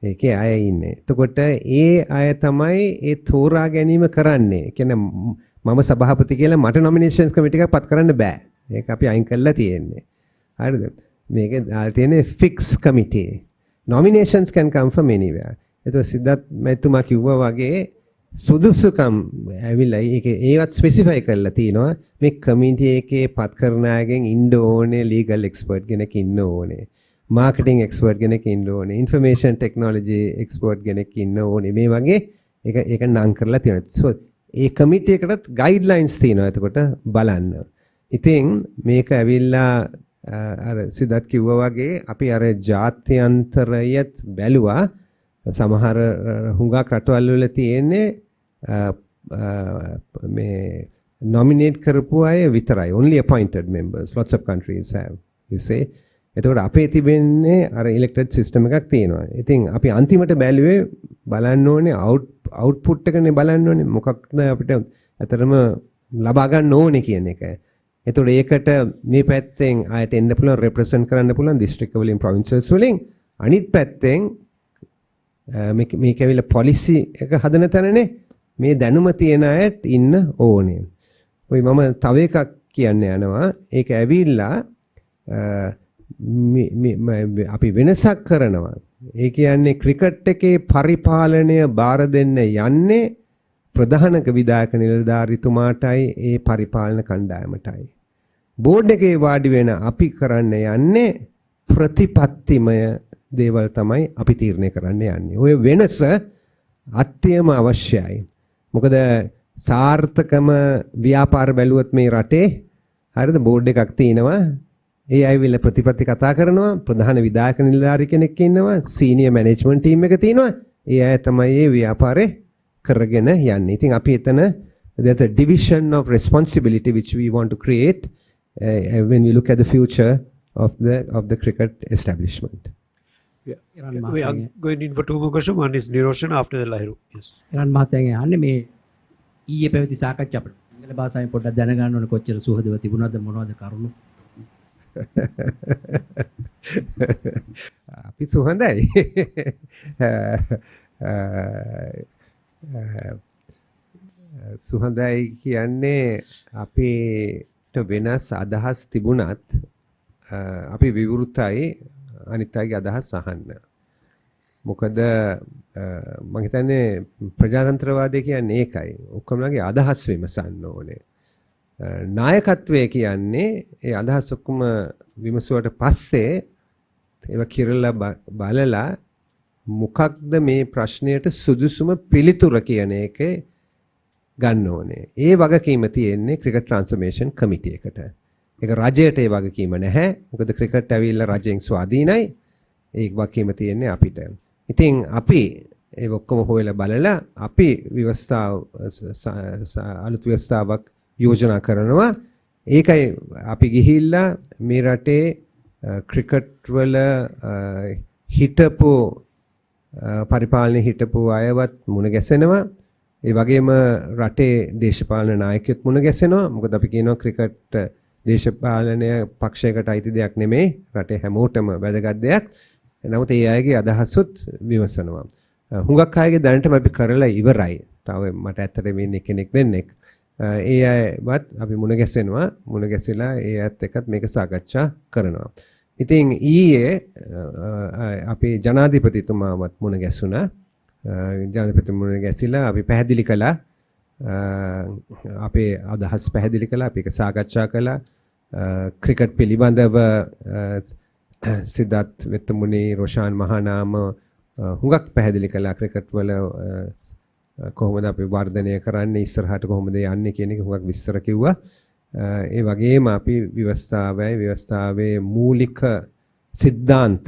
ඒකේ අය ඉන්නේ. එතකොට ඒ අය තමයි ඒ තෝරා ගැනීම කරන්නේ. කියන්නේ මම සභාපති කියලා මට nominations committee එකක් පත් කරන්න බෑ. ඒක අපි අයින් කරලා තියෙන්නේ. හරිද? මේක දාලා තියෙන්නේ fixed committee. Nominations can come from anywhere. එතකොට සිද්ධාර්ථ මැතිතුමා කිව්වා වගේ සුදුසුකම් ඇවිල්ලා ඒවත් ස්පෙસિෆයි කරලා තිනවා මේ කමිටි එකේ පත් කරන අයගෙන් ඉන්න ඕනේ ලීගල් එක්ස්පර්ට් කෙනෙක් ඉන්න ඕනේ මාකටිං එක්ස්පර්ට් කෙනෙක් ඉන්න ඕනේ ඉන්ෆර්මේෂන් ටෙක්නොලොජි එක්ස්පර්ට් කෙනෙක් ඉන්න ඕනේ මේ වගේ ඒක නම් කරලා තියෙනවා සෝ ඒ කමිටි එකටත් ගයිඩ්ලයින්ස් තියෙනවා එතකොට බලන්න ඉතින් මේක ඇවිල්ලා අර සිද්ධාර්ථ කිව්වා වගේ අපි අර ජාත්‍යන්තරයත් බැලුවා සමහර හුඟක් රටවල් වල තියෙන්නේ මේ nominate කරපු අය විතරයි only appointed members lots of countries have you see එතකොට අපේ තිබෙන්නේ අර elected system එකක් තියෙනවා. ඉතින් අපි අන්තිමට බැලුවේ බලන්න ඕනේ output එකනේ බලන්න ඕනේ මොකක්ද අපිට අතරම ලබා ගන්න ඕනේ කියන එක. එතකොට ඒකට මේ පැත්තෙන් ආයත එන්න පුළුවන් represent කරන්න පුළුවන් district වලින් provinces වලින් අනිත් පැත්තෙන් මේක ඇවිල්ලා policy එක හදන තැනනේ මේ දැනුම තියෙන අයත් ඉන්න ඕනේ. ඔය මම තව එකක් කියන්න යනවා. ඒක ඇවිල්ලා අපි වෙනසක් කරනවා. ඒ කියන්නේ ක්‍රිකට් එකේ පරිපාලනය බාර දෙන්න යන්නේ ප්‍රධාන විධායක නිලධාරිතුමාටයි ඒ පරිපාලන කණ්ඩායමටයි. බෝඩ් එකේ වාඩි වෙන අපි කරන්න යන්නේ ප්‍රතිපත්තිමය දේවල් තමයි අපි තීරණය කරන්න යන්නේ. ඔය වෙනස අත්‍යවම අවශ්‍යයි. මොකද සාර්ථකම ව්‍යාපාර බැලුවොත් මේ රටේ හරිද බෝඩ් එකක් තියෙනවා. ඒ අයවිල ප්‍රතිපත්ති කතා කරනවා. ප්‍රධාන විධායක නිලධාරි කෙනෙක් ඉන්නවා. සීනියර් මැනේජ්මන්ට් ටීම් එක තියෙනවා. ඒ අය තමයි මේ ව්‍යාපාරේ කරගෙන යන්නේ. ඉතින් අපි එතන there's a division of responsibility which we want to create when we look at the future of the cricket establishment. We are going in for 2 more questions. One is Niroshan, after the Lahiru. Yes. එරන් මහත්තයාගේ අහන්නේ මේ ඊයේ පැවති සාකච්ඡා අපිට සිංහල භාෂාවෙන් පොඩ්ඩක් දැනගන්න ඕනේ කොච්චර සුහදව තිබුණාද මොනවද කරුණු අපි සුහඳයි සුහඳයි කියන්නේ අපිට වෙනස් අදහස් තිබුණත් අපි විවෘතයි අනිත් අයගේ අදහස් අහන්න. මොකද මම හිතන්නේ ප්‍රජාතන්ත්‍රවාදය කියන්නේ ඒකයි. ඔක්කොමලගේ අදහස් විමසන්න ඕනේ. නායකත්වය කියන්නේ ඒ අදහස් ඔක්කොම විමසුවට පස්සේ ඒවා කිරලා බලලා මොකක්ද මේ ප්‍රශ්නයට සුදුසුම පිළිතුර කියන එක ගන්න ඕනේ. ඒ වගකීම තියෙන්නේ ක්‍රිකට් ට්‍රාන්ස්ෆර්මේෂන් කමිටි එකට. ඒක රජයට ඒ වගකීම නැහැ. මොකද ක්‍රිකට් ඇවිල්ලා රජයෙන් ස්වාධීනයි. ඒ වගකීම තියෙන්නේ අපිට. ඉතින් අපි ඒ ඔක්කොම හොයලා බලලා අපි ව්‍යවස්ථාව අලුත් ව්‍යවස්ථාවක් යෝජනා කරනවා. ඒකයි අපි ගිහිල්ලා මේ රටේ ක්‍රිකට් වල හිටපු පරිපාලනයේ හිටපු අයවත් මුණ ගැසෙනවා. ඒ වගේම රටේ දේශපාලන නායකයොත් මුණ ගැසෙනවා. මොකද අපි කියනවා ක්‍රිකට් දේශපාලනය පක්ෂයකට අයිති දෙයක් නෙමෙයි. රටේ හැමෝටම වැදගත් දෙයක්. නමුත් ඒ අයගේ අදහසුත් විමසනවා. හුඟක් අයගේ දැනටම අපි කරලා ඉවරයි. තව මට ඇත්තට වෙන්නේ කෙනෙක් දෙන්නෙක්. ඒ අයවත් අපි මුණ ගැසෙනවා. මුණ ගැසිලා ඒ අයත් එක්කත් මේක සාකච්ඡා කරනවා. ඉතින් ඊයේ අපේ ජනාධිපතිතුමාවත් මුණ ගැසුණා. ජනාධිපතිතුමා මුණ ගැසිලා අපි පැහැදිලි කළා අපේ අදහස් පැහැදිලි කළා. අපි ඒක සාකච්ඡා කළා. ක්‍රිකට් පිළිබඳව සිද්ධාර්ථ වෙත්තමුණි රොෂාන් මහානාම හුඟක් පැහැදිලි කළා ක්‍රිකට් වල කොහොමද අපි වර්ධනය කරන්නේ ඉස්සරහට කොහොමද යන්නේ කියන එක හුඟක් විස්තර කිව්වා. ඒ වගේම අපි ව්‍යවස්ථාවේ මූලික සිද්ධාන්ත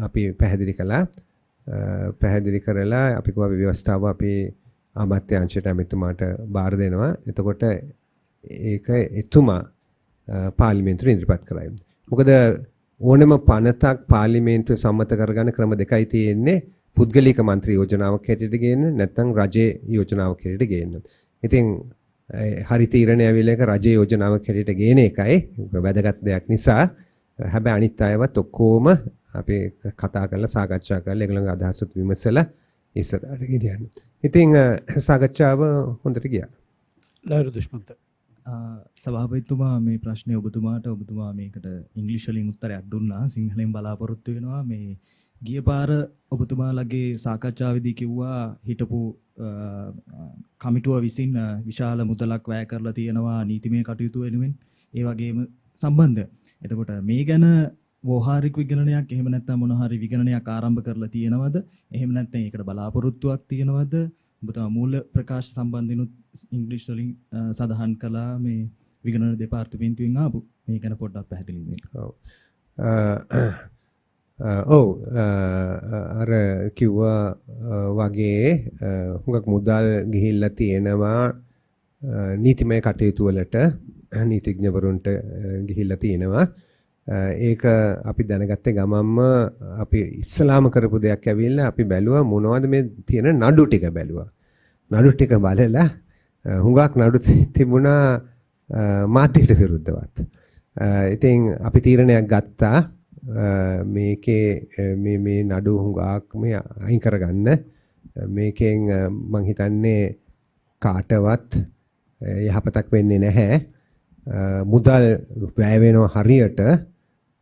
අපි පැහැදිලි කළා. පැහැදිලි කරලා අපි කිව්වා ව්‍යවස්ථාව අපි අමාත්‍ය අංශයට ඇමතුමාට බාර දෙනවා. එතකොට ඒක එතුමා පාර්ලිමේන්තුවේ ඉදිරිපත් කරයි. මොකද ඕනම පනතක් පාර්ලිමේන්තුවේ සම්මත කරගන්න ක්‍රම දෙකයි තියෙන්නේ. පුද්ගලික මන්ත්‍රී යෝජනාවක් හැටියට ගේන්න නැත්නම් රජයේ යෝජනාවක් හැටියට ගේන්න. ඉතින් හරි තීරණය ඇවිල්ලා එක රජයේ යෝජනාවක් හැටියට ගේන එකයි වැදගත් දෙයක් නිසා. හැබැයි අනිත් අයවත් ඔක්කොම අපි කතා කරලා සාකච්ඡා කරලා ඒගොල්ලන්ගේ අදහසුත් විමසලා ඉස්සරහට ගෙනියන්න. ඉතින් සාකච්ඡාව හොඳට ගියා. ලහිරු දුෂ්මන්ත සභාපතිතුමා මේ ප්‍රශ්නේ ඔබතුමා මේකට ඉංග්‍රීසි වලින් උත්තරයක් දුන්නා. සිංහලෙන් බලාපොරොත්තු වෙනවා මේ ගිය පාර ඔබතුමාලගේ සාකච්ඡාවේදී කිව්වා හිටපු කමිටුව විසින් විශාල මුදලක් වැය කරලා තියෙනවා නීතිමය කටයුතු වෙනුවෙන් ඒ වගේම සම්බන්ධ. එතකොට මේ ගැන වෝහාරික විගණනයක් එහෙම නැත්නම් මොන හරි විගණනයක් ආරම්භ කරලා තියෙනවද? එහෙම නැත්නම් ඒකට බලාපොරොත්තුවක් තියෙනවද? ඔබතුමා මූල ප්‍රකාශ සම්බන්ධිනුත් ඉංග්‍රීසි වලින් සඳහන් කළා මේ විගණන දෙපාර්තමේන්තුවෙන් ආපු. මේ ගැන පොඩ්ඩක් පැහැදිලි වෙන්න. අර කිව්වා වගේ හුඟක් මුදල් ගිහිල්ලා තියෙනවා නීතිමය කටයුතු වලට නීතිඥවරුන්ට ගිහිල්ලා තියෙනවා. ඒක අපි දැනගත්තේ ගමම්ම අපි ඉස්සලාම කරපු දෙයක් ඇවිල්ලා අපි බැලුවා මොනවද මේ තියෙන නඩු ටික බැලුවා. නඩු ටික බලලා හුඟක් නඩු තිබුණා මාධ්‍යයට විරුද්ධවත්. ඉතින් අපි තීරණයක් ගත්තා මේකේ මේ නඩු හුඟක් මේ අයින් කරගන්න. මේකෙන් මං හිතන්නේ කාටවත් යහපතක් වෙන්නේ නැහැ. මුදල් වැය වෙනවා හරියට.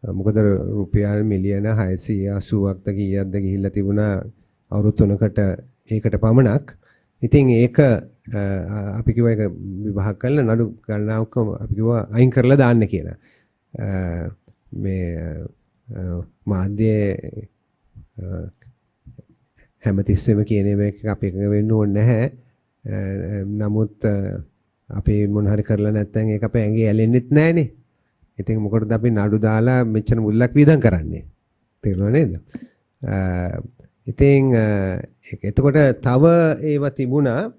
මොකද රුපියල් මිලියන 680ක්ද කීයක්ද ගිහිල්ලා තිබුණා අවුරුදු 3කට ඒකට පමණක්. ඉතින් ඒක අපි කිව්වා ඒක විභාග කරලා නඩු ගණනාවක අපි කිව්වා අයින් කරලා දාන්න කියලා. මේ මාධ්‍යයේ හැමතිස්සෙම කියන එක අපි එකඟ වෙන්න ඕනේ නැහැ. නමුත් අපි මොන හරි කරලා නැත්නම් ඒක අපේ ඇඟේ ඇලෙන්නෙත් නැහනේ. ඉතින් මොකටද අපි නඩු දාලා මෙච්චර මුල්ලක් වියදම් කරන්නේ? තේරුණා නේද? ඉතින් එතකොට තව ඒවා තිබුණා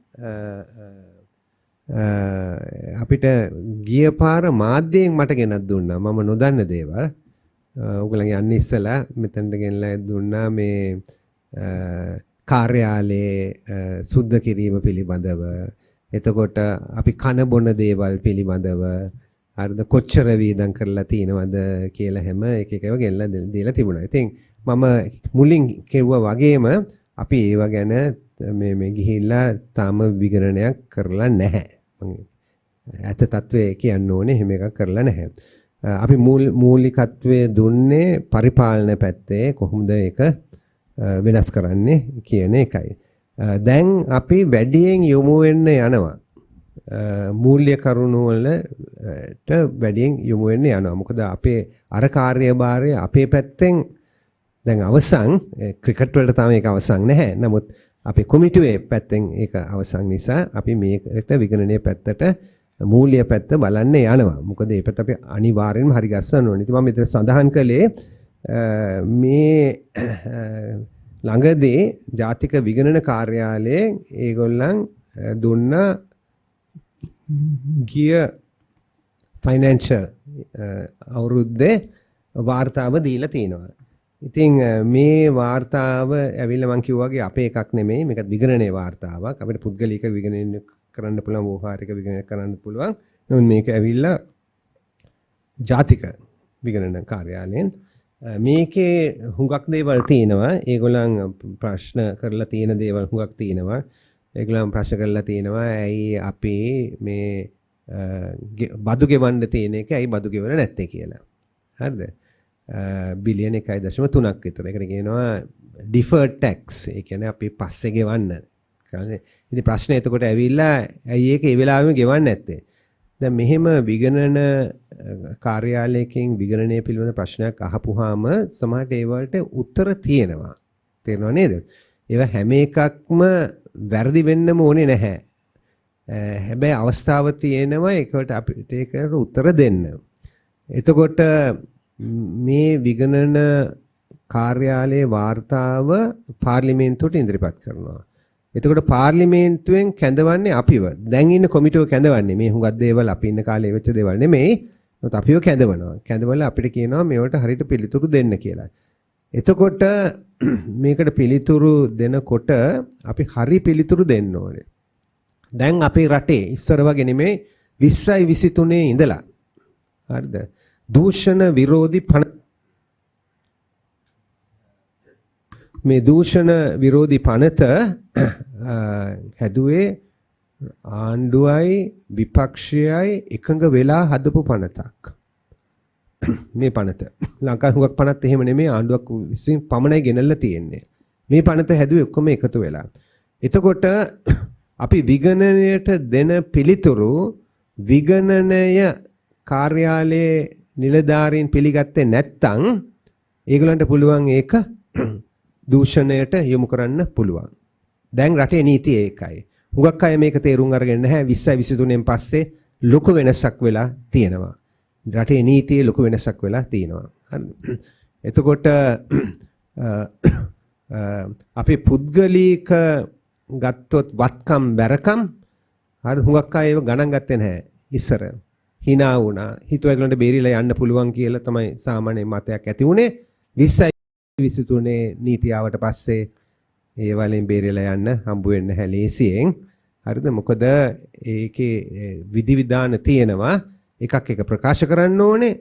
අපිට ගිය පාර මාධ්‍යයෙන් මට ගෙනත් දුන්නා මම නොදන්න දේවල්. ඔයගොල්ලන්ගේ යන්න ඉස්සලා මෙතනට ගෙනලා දුන්නා මේ කාර්යාලයේ සුද්ධ කිරීම පිළිබඳව. එතකොට අපි කන බොන දේවල් පිළිබඳව හරිද කොච්චර වීදම් කරලා තිනවද කියලා හැම එක එකව ගෙනලා දීලා තිබුණා. ඉතින් මම මුලින් කිව්වා වගේම අපි ඒව ගැන මේ ගිහිල්ලා තාම විගණනයක් කරලා නැහැ. ඇත්ත තත්ත්වය කියන්න ඕනේ එහෙම එකක් කරලා නැහැ. අපි මූලිකත්වයේ දුන්නේ පරිපාලන පැත්තේ කොහොමද ඒක වෙනස් කරන්නේ කියන එකයි. දැන් අපි වැඩියෙන් යොමු වෙන්න යනවා. මූල්‍ය කරුණු වලට වැඩියෙන් යොමු වෙන්න යනවා. මොකද අපේ අර කාර්යභාරය අපේ පැත්තෙන් දැන් අවසන් ක්‍රිකට් වලට තාම ඒක අවසන් නැහැ. නමුත් අපේ කොමිටුවේ පැත්තෙන් ඒක අවසන් නිසා අපි මේකට විගණනයේ පැත්තට මූල්‍ය පැත්ත බලන්න යනවා. මොකද ඒ පැත්ත අපි අනිවාර්යෙන්ම හරි ගස්සන්න ඕනේ. ඉතින් මම මෙතන සඳහන් කළේ මේ ළඟදී ජාතික විගණන කාර්යාලයේ ඒගොල්ලන් දුන්න ගිය ෆයිනෑන්ෂල් අවුරුද්දේ වාර්තාව දීලා තිනවා. ඉතින් මේ වාර්තාව ඇවිල්ලා මම කිව්වා වගේ අපේ එකක් නෙමෙයි මේක විගණනයේ වාර්තාවක්. අපිට පුද්ගලික විගණනය කරන්න පුළුවන්, ව්‍යවහාරික විගණනය කරන්න පුළුවන්. නමුත් මේක ඇවිල්ලා ජාතික විගණන කාර්යාලයෙන් මේකේ හුඟක් දේවල් තියෙනවා. ඒගොල්ලන් ප්‍රශ්න කරලා තියෙන දේවල් හුඟක් තියෙනවා. ඒගොල්ලන් ප්‍රශ්න කරලා තියෙනවා ඇයි අපි මේ බදු ගෙවන්න තියෙන එක ඇයි බදු ගෙවල නැත්තේ කියලා. හරිද? බිලියන 1.3ක් විතර. ඒකට කියනවා deferred tax. ඒ කියන්නේ අපි පස්සේ ගෙවන්න. ඉතින් ප්‍රශ්නේ එතකොට ඇවිල්ලා ඇයි ඒක ඒ වෙලාවෙම ගෙවන්නේ නැත්තේ? දැන් මෙහෙම විගණන කාර්යාලයකින් විගණනය පිළිබඳ ප්‍රශ්නයක් අහපුවාම සමහරට ඒ වලට උත්තර තියෙනවා. තේරෙනව නේද? ඒවා හැම එකක්ම වැරදි වෙන්නම ඕනේ නැහැ. හැබැයි අවස්ථාව තියෙනවා ඒකට අපිට ඒකට උත්තර දෙන්න. එතකොට මේ විගණන කාර්යාලයේ වාර්තාව පාර්ලිමේන්තුවට ඉදිරිපත් කරනවා. එතකොට පාර්ලිමේන්තුවෙන් කැඳවන්නේ අපිව. දැන් ඉන්න කොමිටුව කැඳවන්නේ මේ හුඟක් දේවල් අපි ඉන්න කාලේ වෙච්ච දේවල් නෙමෙයි. නමුත් අපිව කැඳවනවා. කැඳවලා අපිට කියනවා මේවට හරියට පිළිතුරු දෙන්න කියලා. එතකොට මේකට පිළිතුරු දෙනකොට අපි හරි පිළිතුරු දෙන්න ඕනේ. දැන් අපේ රටේ ඉස්සර වගේ නෙමෙයි 20යි 23 ඉඳලා. හරිද? දූෂණ විරෝධී මේ දූෂණ විරෝධී පනත හැදුවේ ආණ්ඩුවයි විපක්ෂයයි එකඟ වෙලා හදපු පනතක්. මේ පනත ලංකාවේ හුඟක් පනත් එහෙම නෙමෙයි ආණ්ඩුවක් විසින් පමණයි ගෙනල්ලා තියෙන්නේ. මේ පනත හැදුවේ ඔක්කොම එකතු වෙලා. එතකොට අපි විගණනයට දෙන පිළිතුරු විගණනය කාර්යාලයේ නිලධාරීන් පිළිගත්තේ නැත්නම් ඒගොල්ලන්ට පුළුවන් ඒක දූෂණයට යොමු කරන්න පුළුවන්. දැන් රටේ නීතිය ඒකයි. හුඟක් අය මේක තේරුම් අරගෙන නැහැ. 20යි 23න් පස්සේ ලොකු වෙනසක් වෙලා තියෙනවා. රටේ නීතියේ ලොකු වෙනසක් වෙලා තියෙනවා. එතකොට අපි පුද්ගලික ගත්තොත් වත්කම් බැරකම් හරි හුඟක් අය ඒව ගණන් ගත්තේ නැහැ ඉස්සර. hina වුණා. හිතුවා ඒගොල්ලන්ට බේරිලා යන්න පුළුවන් කියලා තමයි සාමාන්‍ය මතයක් ඇති වුණේ. 20යි 23 නීතිය ආවට පස්සේ ඒ වලින් බේරිලා යන්න හම්බ වෙන්නේ නැහැ ලේසියෙන්. හරිද? මොකද ඒකේ විධිවිධාන තියෙනවා. එකක් එක ප්‍රකාශ කරන්න ඕනේ.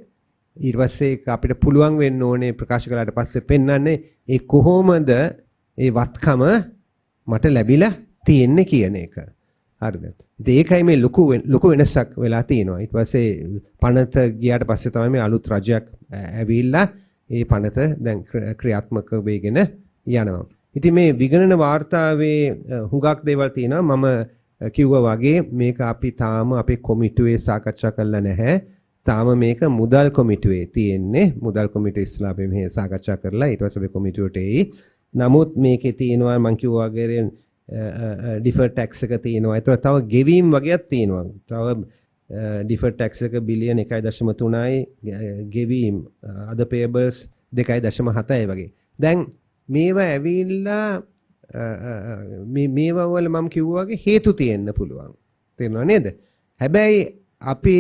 ඊට පස්සේ අපිට පුළුවන් වෙන්න ඕනේ ප්‍රකාශ කළාට පස්සේ පෙන්වන්නේ ඒ කොහොමද ඒ වත්කම මට ලැබිලා තියෙන්නේ කියන එක. හරිද? ඉතින් ඒකයි මේ ලොකු වෙනසක් වෙලා තියෙනවා. ඊට පස්සේ පනත ගියාට පස්සේ තමයි මේ අලුත් රජයක් ඇවිල්ලා ඒ පනත දැන් ක්‍රියාත්මක වෙගෙන යනවා. ඉතින් මේ විගණන වාර්තාවේ හුඟක් දේවල් තියෙනවා. මම කිව්වා වගේ මේක අපි තාම අපේ කොමිටුවේ සාකච්ඡා කරලා නැහැ. තාම මේක මුදල් කොමිටුවේ තියෙන්නේ. මුදල් කොමිටුව ඉස්සලා අපි මෙහෙ සාකච්ඡා කරලා ඊට පස්සේ අපි කොමිටුවට එයි. නමුත් මේකේ තියෙනවා මම කිව්වා වගේ deferred tax එක තියෙනවා. ඒතර තව ගෙවීම් වගේක් තියෙනවා. තව deferred tax එක බිලියන 1.3යි ගෙවීම් other payables 2.7යි වගේ. දැන් මේවා ඇවිල්ලා මේවා වල මම කිව්වා වගේ හේතු තියෙන්න පුළුවන්. තේරෙනව නේද? හැබැයි අපි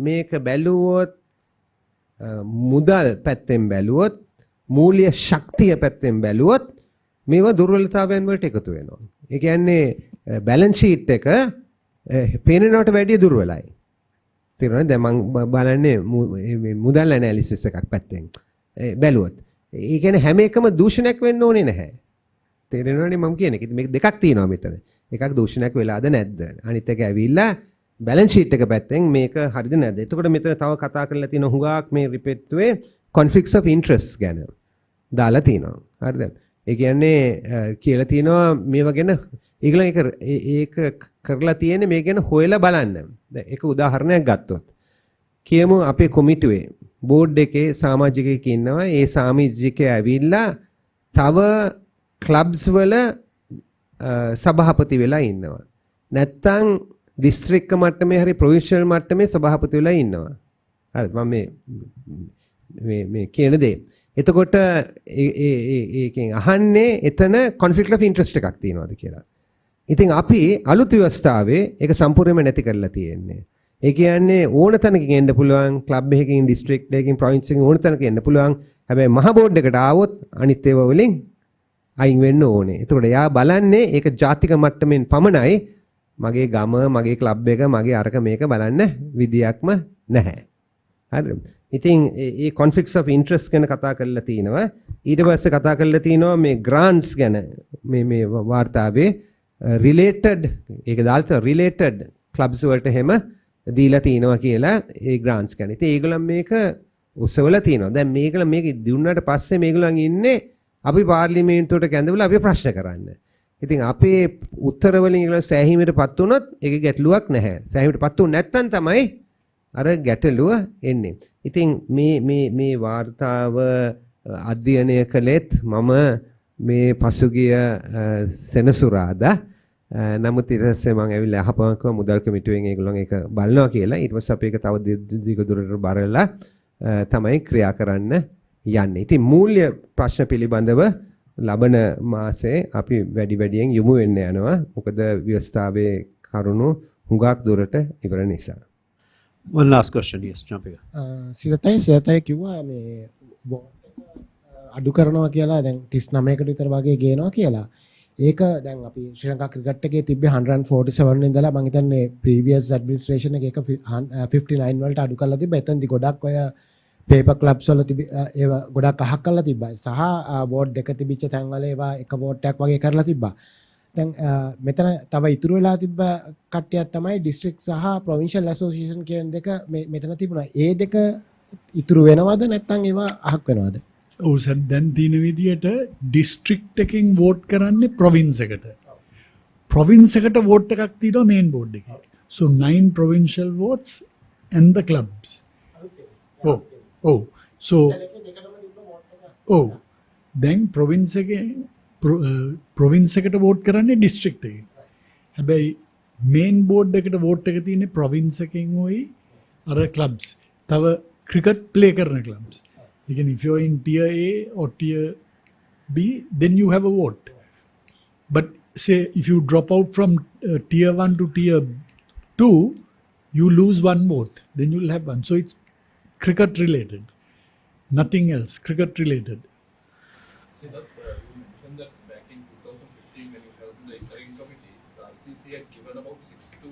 මේක බැලුවොත් මුදල් පැත්තෙන් බැලුවොත් මූල්‍ය ශක්තිය පැත්තෙන් බැලුවොත් මේවා දුර්වලතාවයන් වලට එකතු වෙනවා. ඒ කියන්නේ බැලන්ස් ෂීට් එක පේනනවට වැඩිය දුර්වලයි. තේරුණාද? දැන් මම බලන්නේ මුදල් ඇනලිසිස් එකක් පැත්තෙන් බැලුවොත්. ඒ කියන්නේ හැම එකම දූෂණයක් වෙන්න ඕනේ නැහැ. තේරෙනවනේ මම කියන එක. ඉතින් මේක දෙකක් තියෙනවා මෙතන. එකක් දූෂණයක් වෙලාද නැද්ද? අනිත් එක ඇවිල්ලා බැලන්ස් ෂීට් එක පැත්තෙන් මේක හරිද නැද්ද? එතකොට මෙතන තව කතා කරලා තියෙන හුඟක් මේ රිපෙට්ටුවේ conflicts of interest ගැන දාලා තියෙනවා. හරිද? ඒ කියන්නේ කියලා තියෙනවා මේවා ගැන ඒගොල්ලන් ඒක කරලා තියෙන්නේ මේ ගැන හොයලා බලන්න. දැන් එක උදාහරණයක් ගත්තොත් කියමු අපේ කොමිටුවේ බෝඩ් එකේ සමාජිකයෙක් ඉන්නවා. ඒ සමාජිකයා ඇවිල්ලා තව ක්ලබ්ස් වල සභාපති වෙලා ඉන්නවා. නැත්තම් දිස්ත්‍රික්ක මට්ටමේ හරි ප්‍රොවින්ෂල් මට්ටමේ සභාපති වෙලා ඉන්නවා. හරිද? මම මේ කියන දේ. එතකොට ඒකෙන් අහන්නේ එතන conflict of interest එකක් තියෙනවද කියලා. ඉතින් අපි අලුත් ව්‍යවස්ථාවේ ඒක සම්පූර්ණයෙන්ම නැති කරලා තියෙන්නේ. ඒ කියන්නේ ඕන තැනකින් එන්න පුළුවන් ක්ලබ් එකකින් ඩිස්ට්‍රික්ට් එකකින් ප්‍රොවින්ස් එකකින් ඕන තැනක එන්න පුළුවන්. හැබැයි මහ බෝඩ් එකට ආවොත් අනිත් ඒවා වලින් අයින් වෙන්න ඕනේ. එතකොට එයා බලන්නේ ඒක ජාතික මට්ටමින් පමණයි. මගේ ගම, මගේ ක්ලබ් එක, මගේ අරක මේක බලන්න විදියක්ම නැහැ. හරිද? ඉතින් මේ conflicts of interest ගැන කතා කරලා තිනවා. ඊට පස්සේ කතා කරලා තිනවා මේ grants ගැන මේ වාර්තාවේ related ඒක දාලා related clubs වලට හැම දීලා තිනවා කියලා ඒ grants ගැන. ඉතින් ඒගොල්ලන් මේක උසවලා තිනවා. දැන් මේගොල්ලන් මේක දුන්නාට පස්සේ මේගොල්ලන් ඉන්නේ අපි පාර්ලිමේන්තුවට කැඳවලා අපි ප්‍රශ්න කරන්න. ඉතින් අපේ උත්තර වලින් ඒගොල්ලෝ සෑහීමටපත් වුණොත් ඒක ගැටලුවක් නැහැ. සෑහීමටපත් වුනේ නැත්නම් තමයි අර ගැටලුව එන්නේ. ඉතින් මේ වාර්තාව අධ්‍යයනය කළෙත් මම මේ පසුගිය සෙනසුරාදා නමුත් ඊට පස්සේ මම ඇවිල්ලා අහපුවම කිව්වා මුදල් කමිටුවෙන් ඒගොල්ලෝ ඒක බලනවා කියලා. ඊට පස්සේ අපි ඒක තව දිගදුරට බරලා තමයි ක්‍රියා කරන්න යන්නේ. ඉතින් මූල්‍ය ප්‍රශ්න පිළිබඳව ලබන මාසේ අපි වැඩි වැඩියෙන් යොමු වෙන්න යනවා. මොකද ව්‍යවස්ථාවේ කරුණු හුඟක් දුරට ඉවර නිසා. One last question, yes, jump in. සිරතයි කිව්වා මේ අඩු කරනවා කියලා දැන් 39කට විතර වගේ ගේනවා කියලා. ඒක දැන් අපි ශ්‍රී ලංකා ක්‍රිකට් එකේ තිබ්බේ 147 ඉඳලා මම හිතන්නේ previous administration එක 59 වලට අඩු කරලා තිබ්බා. එතනදි ගොඩක් ඔය paper clubs වල ඒවා ගොඩක් අහක් කරලා තිබ්බා. සහ board දෙක තිබිච්ච තැන්වල ඒවා එක board එකක් වගේ කරලා තිබ්බා. දැන් මෙතන තව ඉතුරු වෙලා තිබ්බ කට්ටියක් තමයි district සහ provincial association කියන දෙක මෙතන තිබුණා. ඒ දෙක ඉතුරු වෙනවද නැත්නම් ඒවා අහක් වෙනවද? ඔව් සර් දැන් තියෙන විදියට district එකකින් vote කරන්නේ province එකට. province එකට vote එකක් තියෙනවා main board එකේ. So 9 provincial votes and the clubs. Oh. So දැන් province එකේ province එකට vote කරන්නේ district එකේ. හැබැයි main board එකට vote එක තියෙන්නේ province එකෙන් ওই අර clubs. තව cricket play කරන clubs. Again, if you're in tier A or tier B, then you have a vote. But say if you drop out from tier 1 to tier 2, you lose one vote. Then you'll have one. So it's cricket related. Nothing else. Cricket related. See that you mentioned that back in 2015 when you held the interim committee, the ICC had given about 6 to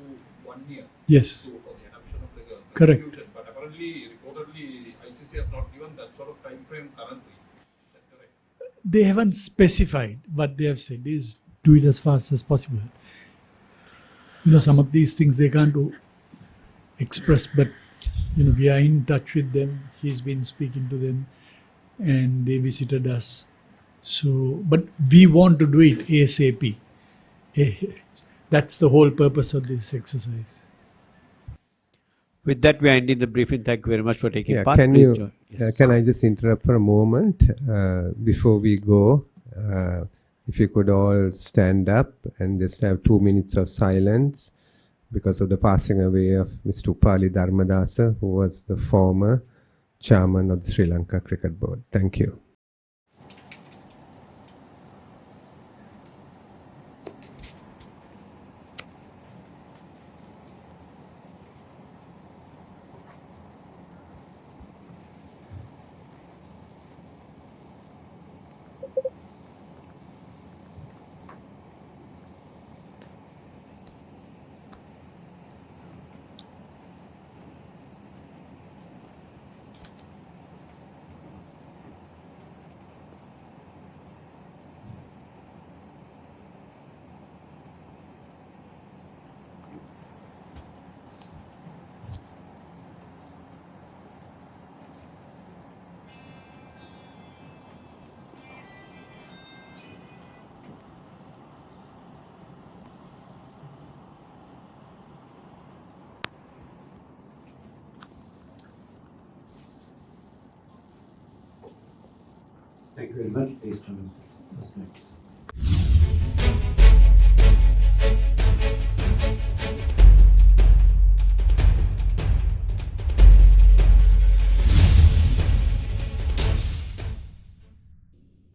1 year Yes. for the adoption of the Correct. constitution. But apparently, reportedly, ICC has not given that sort of time frame currently. Is that correct? They haven't specified. What they have said is do it as fast as possible. You know, some of these things they can't express, but you know, we are in touch with them. He's been speaking to them and they visited us. So, but we want to do it ASAP. That's the whole purpose of this exercise. With that, we are ending the briefing. Thank you very much for taking part. Can Please you? join. Yes. Can I just interrupt for a moment before we go? If you could all stand up and just have 2 minutes of silence because of the passing away of Mr. Upali Dharmadasa, who was the former chairman of the Sri Lanka Cricket Board. Thank you. Thank you very much. Please join us next.